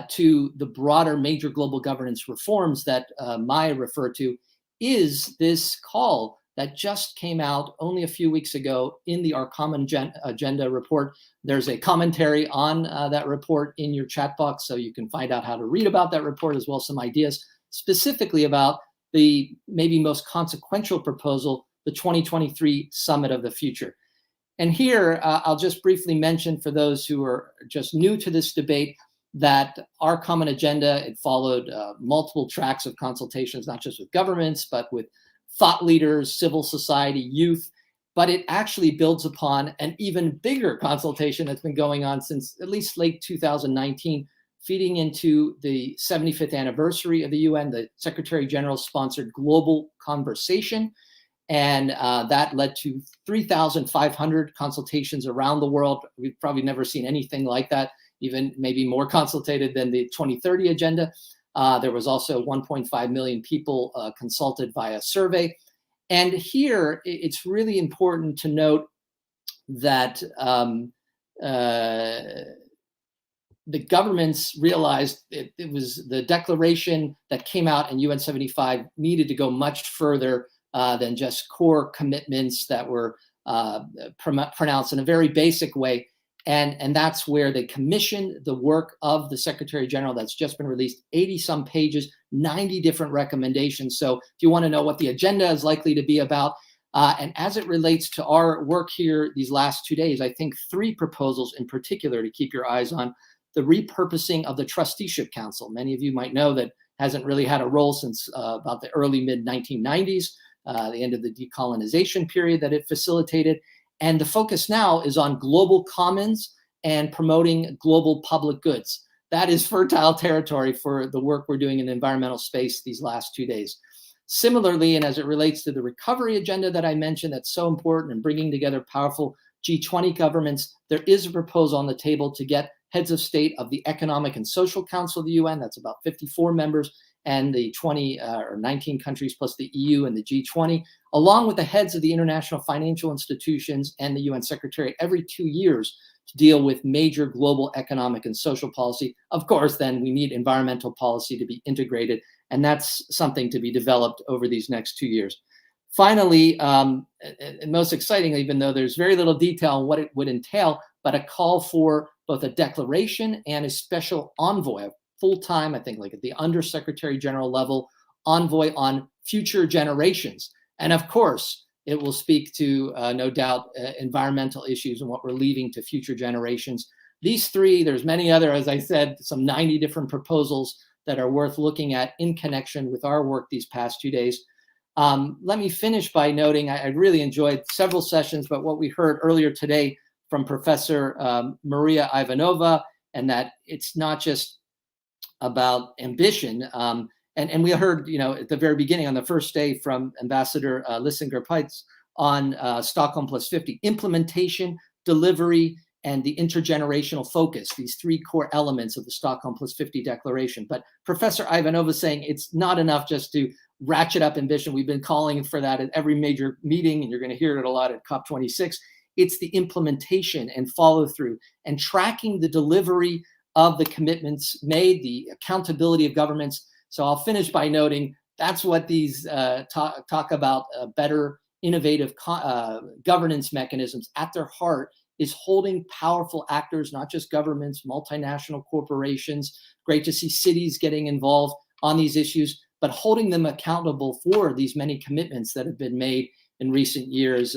to the broader major global governance reforms that Maya referred to, is this call that just came out only a few weeks ago in the Our Common Agenda report. There's a commentary on that report in your chat box, so you can find out how to read about that report, as well as some ideas specifically about the maybe most consequential proposal, the 2023 Summit of the Future. And here, I'll just briefly mention for those who are just new to this debate that Our Common Agenda, it followed multiple tracks of consultations, not just with governments, but with thought leaders, civil society, youth, but it actually builds upon an even bigger consultation that's been going on since at least late 2019, feeding into the 75th anniversary of the UN. The Secretary General sponsored Global Conversation, and that led to 3,500 consultations around the world. We've probably never seen anything like that, even maybe more consultated than the 2030 agenda. There was also 1.5 million people consulted via survey. And here, it's really important to note that the governments realized it was the declaration that came out in UN 75 needed to go much further than just core commitments that were pronounced in a very basic way. And that's where they commissioned the work of the Secretary General that's just been released, 80 some pages, 90 different recommendations. So if you want to know what the agenda is likely to be about, and as it relates to our work here these last 2 days, I think 3 proposals in particular to keep your eyes on: the repurposing of the Trusteeship Council. Many of you might know that hasn't really had a role since about the early mid-1990s, the end of the decolonization period that it facilitated. And the focus now is on global commons and promoting global public goods. That is fertile territory for the work we're doing in the environmental space these last 2 days. Similarly, and as it relates to the recovery agenda that I mentioned, that's so important in bringing together powerful G20 governments, there is a proposal on the table to get heads of state of the Economic and Social Council of the UN, that's about 54 members, and the 20 or 19 countries plus the EU and the G20, along with the heads of the international financial institutions and the UN Secretariat every 2 years to deal with major global economic and social policy. Of course, then we need environmental policy to be integrated, and that's something to be developed over these next 2 years. Finally, and most excitingly, even though there's very little detail on what it would entail, but a call for both a declaration and a special envoy, full-time, I think like at the Undersecretary General level, envoy on future generations. And of course, it will speak to, no doubt, environmental issues and what we're leaving to future generations. These 3, there's many other, as I said, some 90 different proposals that are worth looking at in connection with our work these past 2 days. Let me finish by noting I really enjoyed several sessions, but what we heard earlier today from Professor Maria Ivanova, and that it's not just about ambition. And we heard, at the very beginning on the first day from Ambassador Lissinger-Peitz on Stockholm+50, implementation, delivery, and the intergenerational focus, these 3 core elements of the Stockholm+50 declaration. But Professor Ivanova is saying it's not enough just to ratchet up ambition. We've been calling for that at every major meeting, and you're going to hear it a lot at COP26. It's the implementation and follow through and tracking the delivery of the commitments made, the accountability of governments. So I'll finish by noting that's what these talk about, better innovative governance mechanisms. At their heart is holding powerful actors, not just governments, multinational corporations. Great to see cities getting involved on these issues, but holding them accountable for these many commitments that have been made in recent years,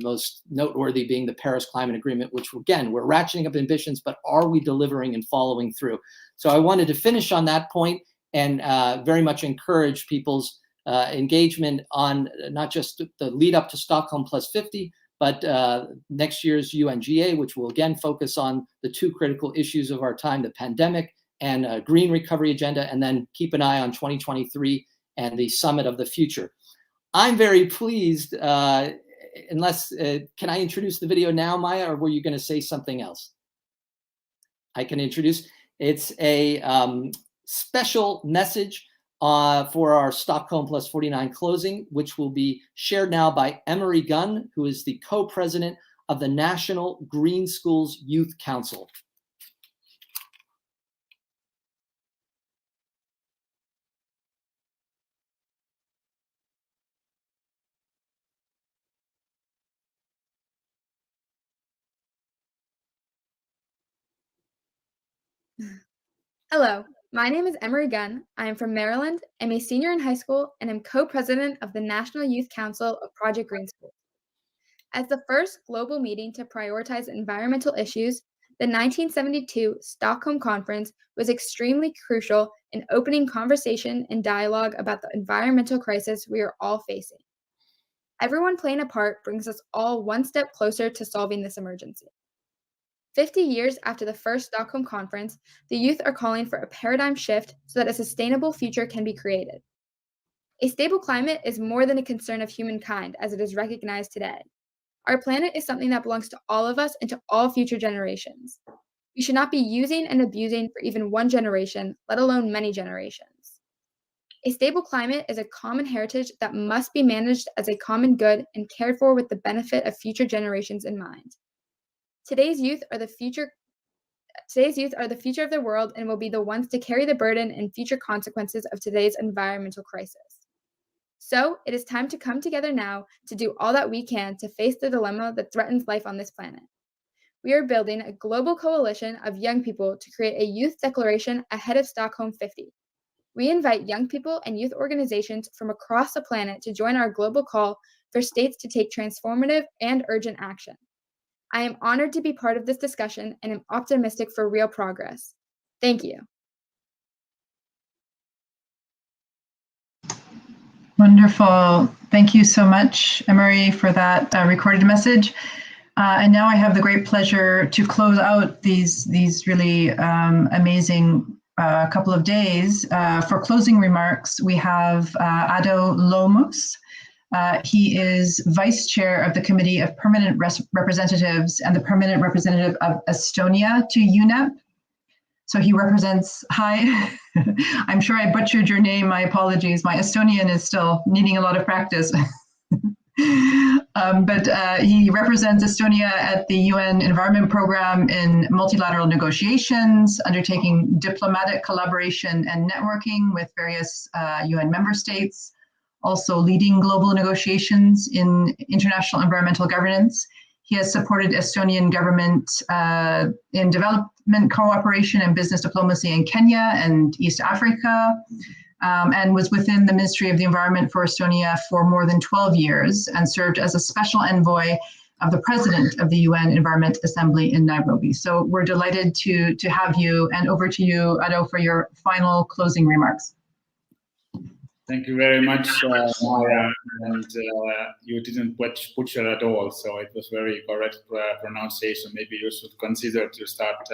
most noteworthy being the Paris Climate Agreement, which again, we're ratcheting up ambitions, but are we delivering and following through? So I wanted to finish on that point and very much encourage people's engagement on not just the lead up to Stockholm+50, but next year's UNGA, which will again focus on the 2 critical issues of our time, the pandemic and a green recovery agenda, and then keep an eye on 2023 and the Summit of the Future. I'm very pleased, can I introduce the video now, Maya, or were you going to say something else? I can introduce. It's a special message for our Stockholm+49 closing, which will be shared now by Emery Gunn, who is the co-president of the National Green Schools Youth Council. Hello, my name is Emery Gunn. I am from Maryland. I'm a senior in high school and am co-president of the National Youth Council of Project Green School. As the first global meeting to prioritize environmental issues, the 1972 Stockholm Conference was extremely crucial in opening conversation and dialogue about the environmental crisis we are all facing. Everyone playing a part brings us all one step closer to solving this emergency. 50 years after the first Stockholm Conference, the youth are calling for a paradigm shift so that a sustainable future can be created. A stable climate is more than a concern of humankind as it is recognized today. Our planet is something that belongs to all of us and to all future generations. We should not be using and abusing for even one generation, let alone many generations. A stable climate is a common heritage that must be managed as a common good and cared for with the benefit of future generations in mind. Today's youth are the future of the world and will be the ones to carry the burden and future consequences of today's environmental crisis. So it is time to come together now to do all that we can to face the dilemma that threatens life on this planet. we are building a global coalition of young people to create a youth declaration ahead of Stockholm 50. We invite young people and youth organizations from across the planet to join our global call for states to take transformative and urgent action. I am honored to be part of this discussion and am optimistic for real progress. Thank you. Wonderful. Thank you so much, Emery, for that recorded message. And now I have the great pleasure to close out these really amazing couple of days. For closing remarks, we have Ado Lomus. He is Vice Chair of the Committee of Permanent Representatives and the Permanent Representative of Estonia to UNEP. So he represents, hi, I'm sure I butchered your name, my apologies. My Estonian is still needing a lot of practice. But he represents Estonia at the UN Environment Program in multilateral negotiations, undertaking diplomatic collaboration and networking with various UN member states, also leading global negotiations in international environmental governance. He has supported Estonian government in development cooperation and business diplomacy in Kenya and East Africa, and was within the Ministry of the Environment for Estonia for more than 12 years and served as a special envoy of the President of the UN Environment Assembly in Nairobi. So we're delighted to have you, and over to you, Ado, for your final closing remarks. Thank you very much, Maya, and you didn't butcher at all, so it was very correct pronunciation. Maybe you should consider to start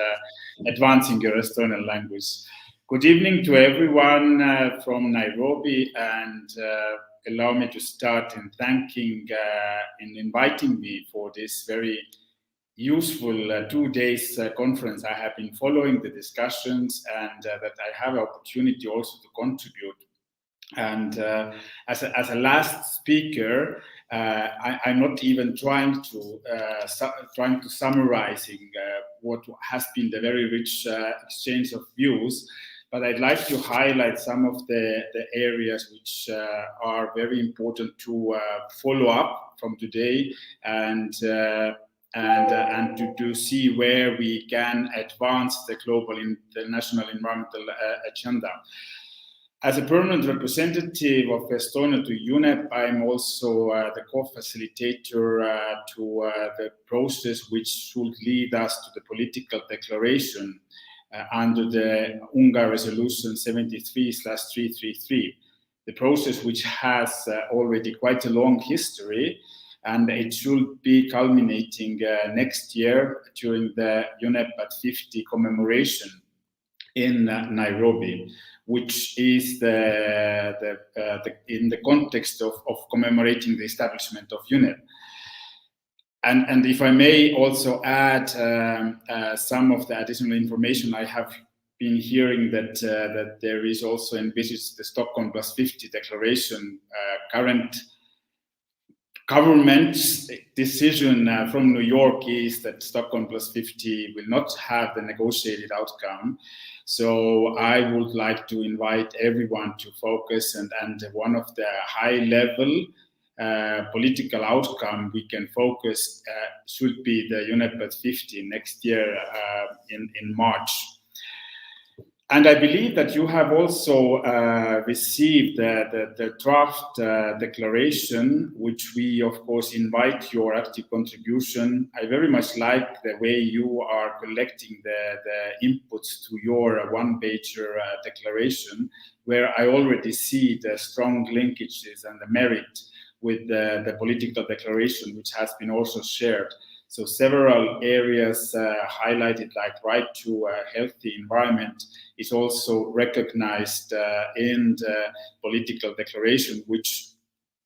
advancing your Estonian language. Good evening to everyone from Nairobi, and allow me to start in thanking and inviting me for this very useful 2 days conference. I have been following the discussions, and that I have an opportunity also to contribute. And as a last speaker, I'm not even trying to summarizing what has been the very rich exchange of views, but I'd like to highlight some of the areas which are very important to follow up from today, and to see where we can advance the global international environmental agenda. As a permanent representative of Estonia to UNEP, I'm also the co-facilitator to the process which should lead us to the political declaration under the UNGA Resolution 73/333. The process which has already quite a long history, and it should be culminating next year during the UNEP at 50 commemoration in Nairobi, which is in the context of commemorating the establishment of UNEP. And if I may also add some of the additional information, I have been hearing that there is also envisaged the Stockholm+50 declaration. Current government's decision from New York is that Stockholm+50 will not have the negotiated outcome. So I would like to invite everyone to focus, and one of the high-level political outcome we can focus should be the UNEP+50 next year in March. And I believe that you have also received the draft declaration, which we, of course, invite your active contribution. I very much like the way you are collecting the inputs to your one-pager declaration, where I already see the strong linkages and the merit with the political declaration, which has been also shared. So several areas highlighted, like right to a healthy environment, is also recognized in the political declaration, which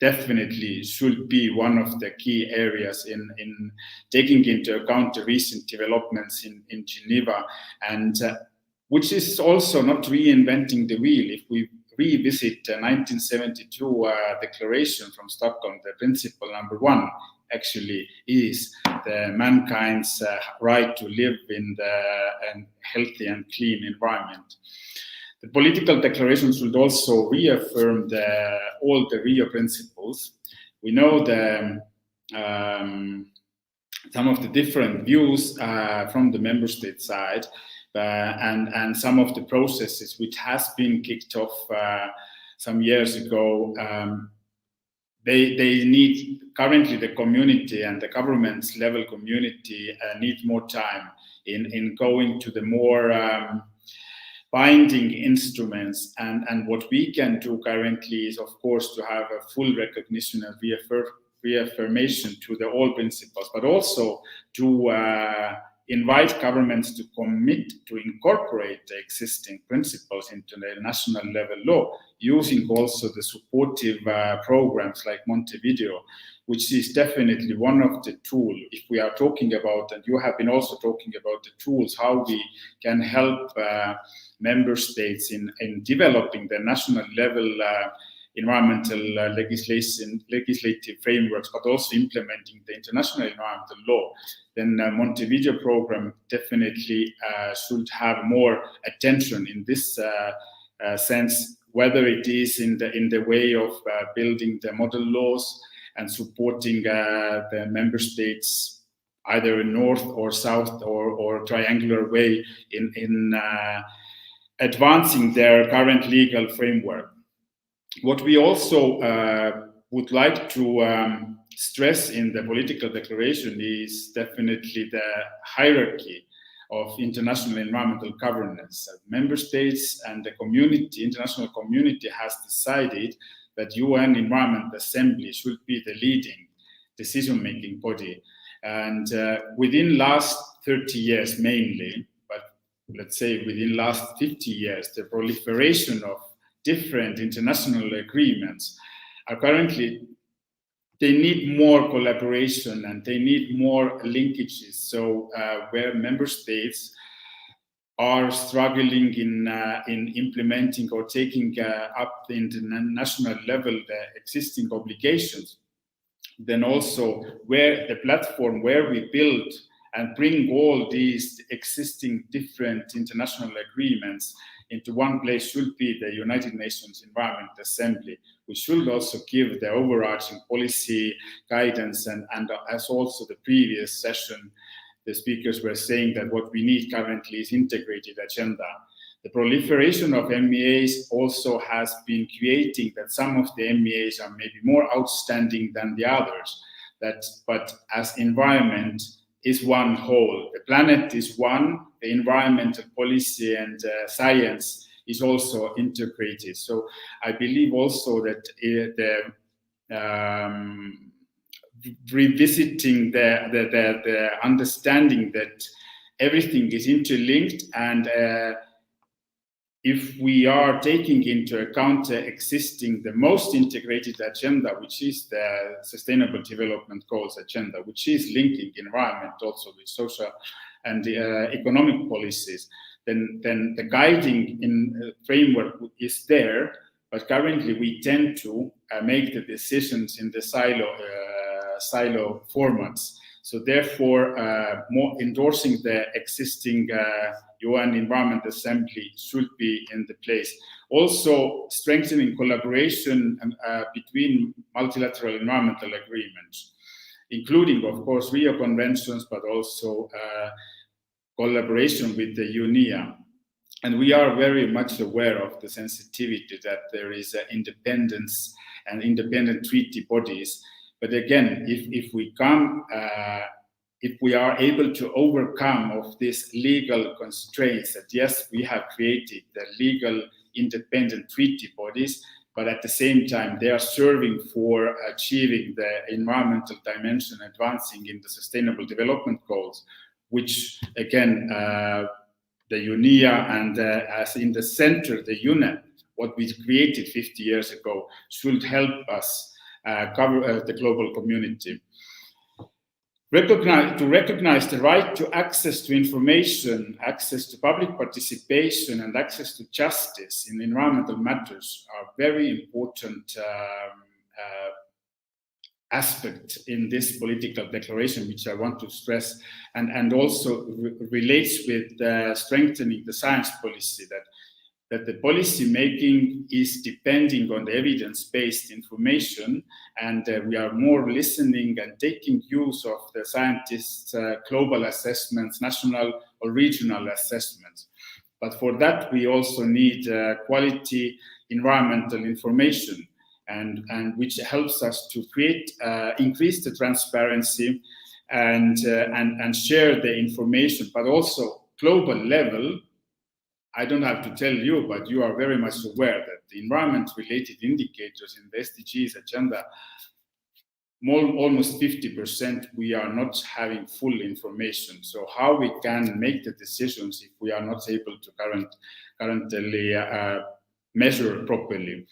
definitely should be one of the key areas in taking into account the recent developments in Geneva, and which is also not reinventing the wheel. If we revisit the 1972 declaration from Stockholm, the principle number 1 actually is the mankind's right to live in a healthy and clean environment. The political declaration should also reaffirm all the Rio principles. We know some of the different views from the member state side, and some of the processes which has been kicked off some years ago. They need, currently the community and the government's level community need more time in going to the more binding instruments, and what we can do currently is, of course, to have a full recognition and reaffirmation to the all principles, but also to invite governments to commit to incorporate the existing principles into the national level law, using also the supportive programs like Montevideo, which is definitely one of the tools. If we are talking about, and you have been also talking about the tools, how we can help member states in developing the national level environmental legislative frameworks, but also implementing the international environmental law, then Montevideo program definitely should have more attention in this sense, whether it is in the way of building the model laws and supporting the member states either in north or south or triangular way in advancing their current legal framework. What we also would like to stress in the political declaration is definitely the hierarchy of international environmental governance. Member states and the community, international community, has decided that UN Environment Assembly should be the leading decision-making body. And within last 30 years mainly, but let's say within last 50 years, the proliferation of different international agreements are currently, they need more collaboration and they need more linkages. So where member states are struggling in implementing or taking up the international level the existing obligations, then also where the platform where we build and bring all these existing different international agreements into one place should be the United Nations Environment Assembly, which should also give the overarching policy guidance, and as also the previous session, the speakers were saying that what we need currently is integrated agenda. The proliferation of MEAs also has been creating that some of the MEAs are maybe more outstanding than the others, but as environment is one whole. The planet is one, the environmental policy and science is also integrated. So I believe also that revisiting the understanding that everything is interlinked, and if we are taking into account the most integrated agenda, which is the Sustainable Development Goals agenda, which is linking environment also with social and economic policies, then the guiding framework is there, but currently we tend to make the decisions in the silo formats. So therefore, more endorsing the existing UN Environment Assembly should be in the place. Also, strengthening collaboration between multilateral environmental agreements, including, of course, Rio Conventions, but also collaboration with the UNEA. And we are very much aware of the sensitivity that there is independence and independent treaty bodies. But again, if we are able to overcome of these legal constraints, that yes, we have created the legal independent treaty bodies, but at the same time, they are serving for achieving the environmental dimension, advancing in the Sustainable Development Goals, which again, the UNEA and as in the center, the UNEP, what we created 50 years ago, should help us cover the global community. To recognize the right to access to information, access to public participation, and access to justice in environmental matters are very important aspect in this political declaration, which I want to stress, and also relates with strengthening the science policy, that that the policy making is depending on the evidence-based information, and we are more listening and taking use of the scientists' global assessments, national or regional assessments. But for that, we also need quality environmental information, and which helps us to create, increase the transparency and share the information, but also global level. I don't have to tell you, but you are very much aware that the environment-related indicators in the SDGs agenda, almost 50%, we are not having full information. So how we can make the decisions if we are not able to currently measure properly?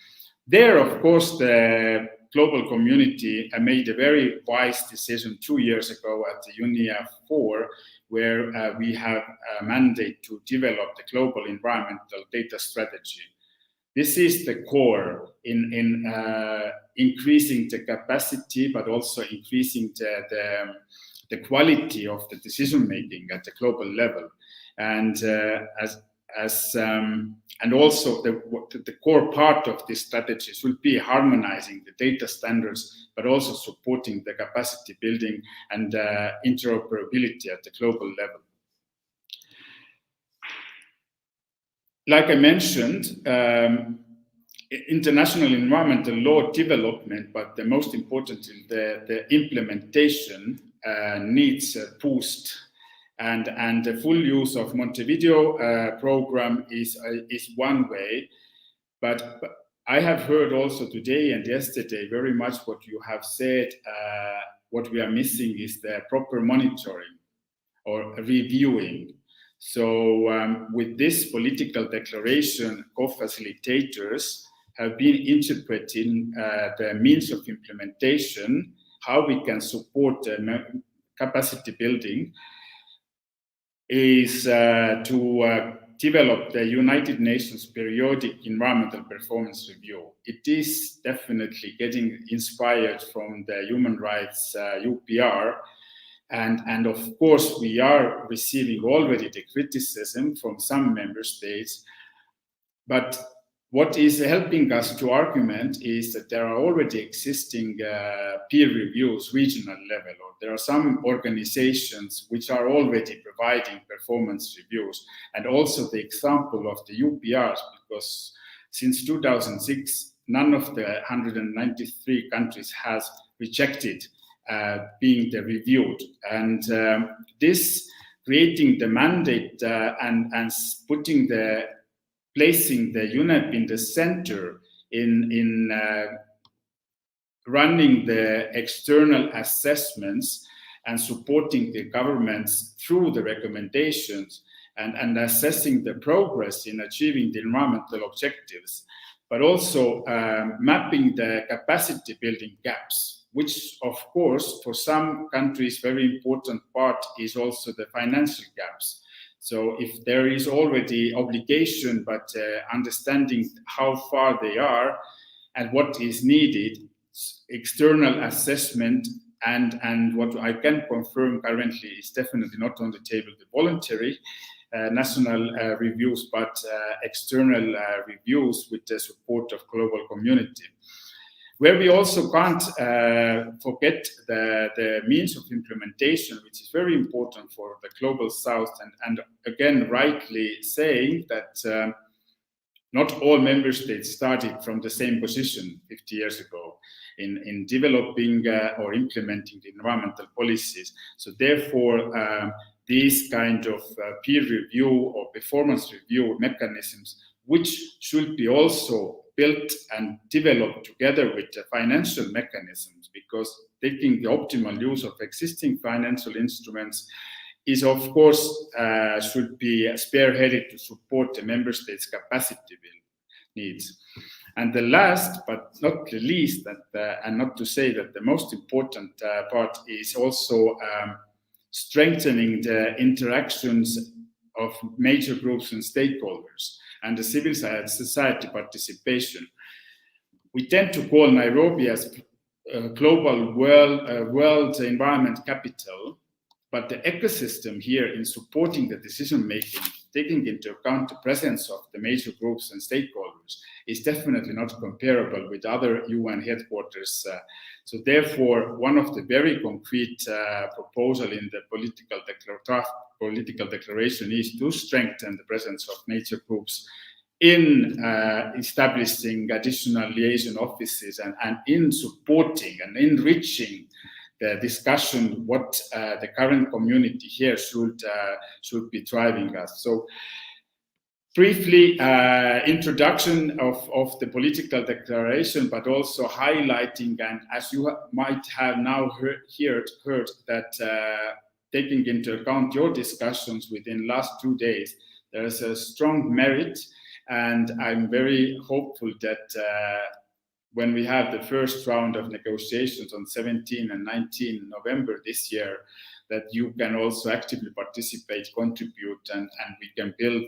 There, of course, the global community made a very wise decision 2 years ago at the UNIA 4, where we have a mandate to develop the global environmental data strategy. This is the core in increasing the capacity, but also increasing the quality of the decision making at the global level. And and also the core part of these strategies will be harmonizing the data standards, but also supporting the capacity building and interoperability at the global level. Like I mentioned, international environmental law development, but the most importantly, the implementation needs a boost. And the full use of Montevideo program is one way, but I have heard also today and yesterday very much what you have said. What we are missing is the proper monitoring or reviewing. So with this political declaration, co-facilitators have been interpreting the means of implementation, how we can support capacity building, is to develop the United Nations Periodic Environmental Performance Review. It is definitely getting inspired from the human rights UPR. And of course, we are receiving already the criticism from some member states. But what is helping us to argument is that there are already existing peer reviews, regional level, or there are some organizations which are already providing performance reviews. And also the example of the UPRs, because since 2006, none of the 193 countries has rejected being reviewed. And this creating the mandate and placing the UNEP in the center in running the external assessments and supporting the governments through the recommendations and assessing the progress in achieving the environmental objectives, but also mapping the capacity building gaps, which of course for some countries very important part is also the financial gaps. So if there is already obligation, but understanding how far they are and what is needed, external assessment and what I can confirm currently is definitely not on the table, the voluntary national reviews, but external reviews with the support of global community. Where we also can't forget the means of implementation, which is very important for the global south, and again, rightly saying that not all member states started from the same position 50 years ago in developing or implementing the environmental policies. So therefore, these kind of peer review or performance review mechanisms, which should be also built and developed together with the financial mechanisms, because taking the optimal use of existing financial instruments is, of course, should be spearheaded to support the member states' capacity building needs. And the last, but not the least, and not to say that the most important part is also strengthening the interactions of major groups and stakeholders and the civil society participation. We tend to call Nairobi as global world environment capital, but the ecosystem here in supporting the decision making taking into account the presence of the major groups and stakeholders, is definitely not comparable with other UN headquarters. So therefore, one of the very concrete proposal in the draft political declaration is to strengthen the presence of major groups in establishing additional liaison offices and in supporting and enriching the discussion what the current community here should be driving us. So briefly, introduction of the political declaration, but also highlighting, and as you might have now heard that taking into account your discussions within last 2 days, there is a strong merit, and I'm very hopeful that when we have the first round of negotiations on 17 and 19 November this year, that you can also actively participate, contribute, and we can build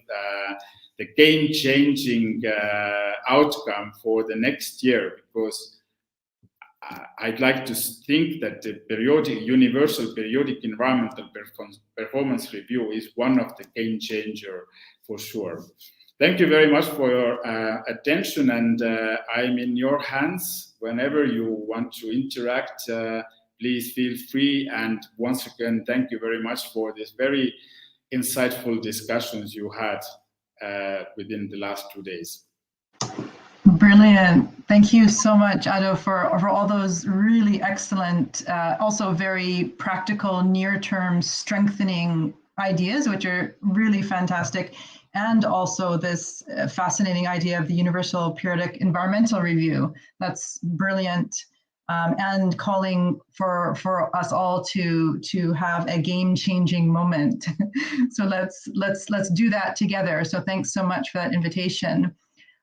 the game-changing outcome for the next year, because I'd like to think that the universal periodic environmental performance review is one of the game changer for sure. Thank you very much for your attention, and I'm in your hands. Whenever you want to interact, please feel free. And once again, thank you very much for this very insightful discussions you had within the last 2 days. Brilliant. Thank you so much, Ado, for all those really excellent, also very practical, near-term strengthening ideas, which are really fantastic. And also this fascinating idea of the Universal Periodic Environmental Review. That's brilliant. And calling for us all to have a game-changing moment. So let's do that together. So thanks so much for that invitation.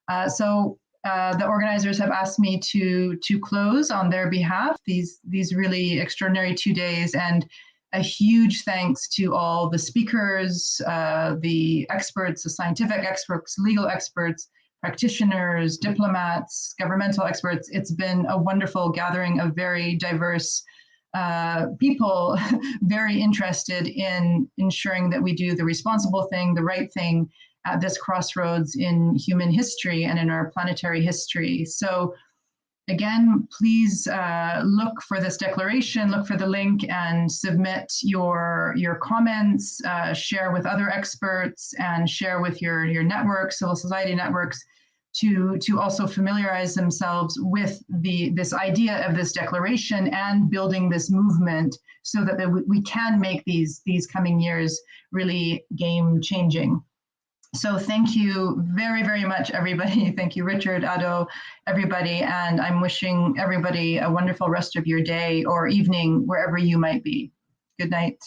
The organizers have asked me to close on their behalf these really extraordinary 2 days, and a huge thanks to all the speakers, the experts, the scientific experts, legal experts, practitioners, diplomats, governmental experts. It's been a wonderful gathering of very diverse people, very interested in ensuring that we do the responsible thing, the right thing at this crossroads in human history and in our planetary history. So again, please look for this declaration, look for the link and submit your comments, share with other experts, and share with your networks, civil society networks, to also familiarize themselves with this idea of this declaration and building this movement so that we can make these coming years really game-changing. So thank you very, very much, everybody. Thank you, Richard, Ado, everybody. And I'm wishing everybody a wonderful rest of your day or evening, wherever you might be. Good night.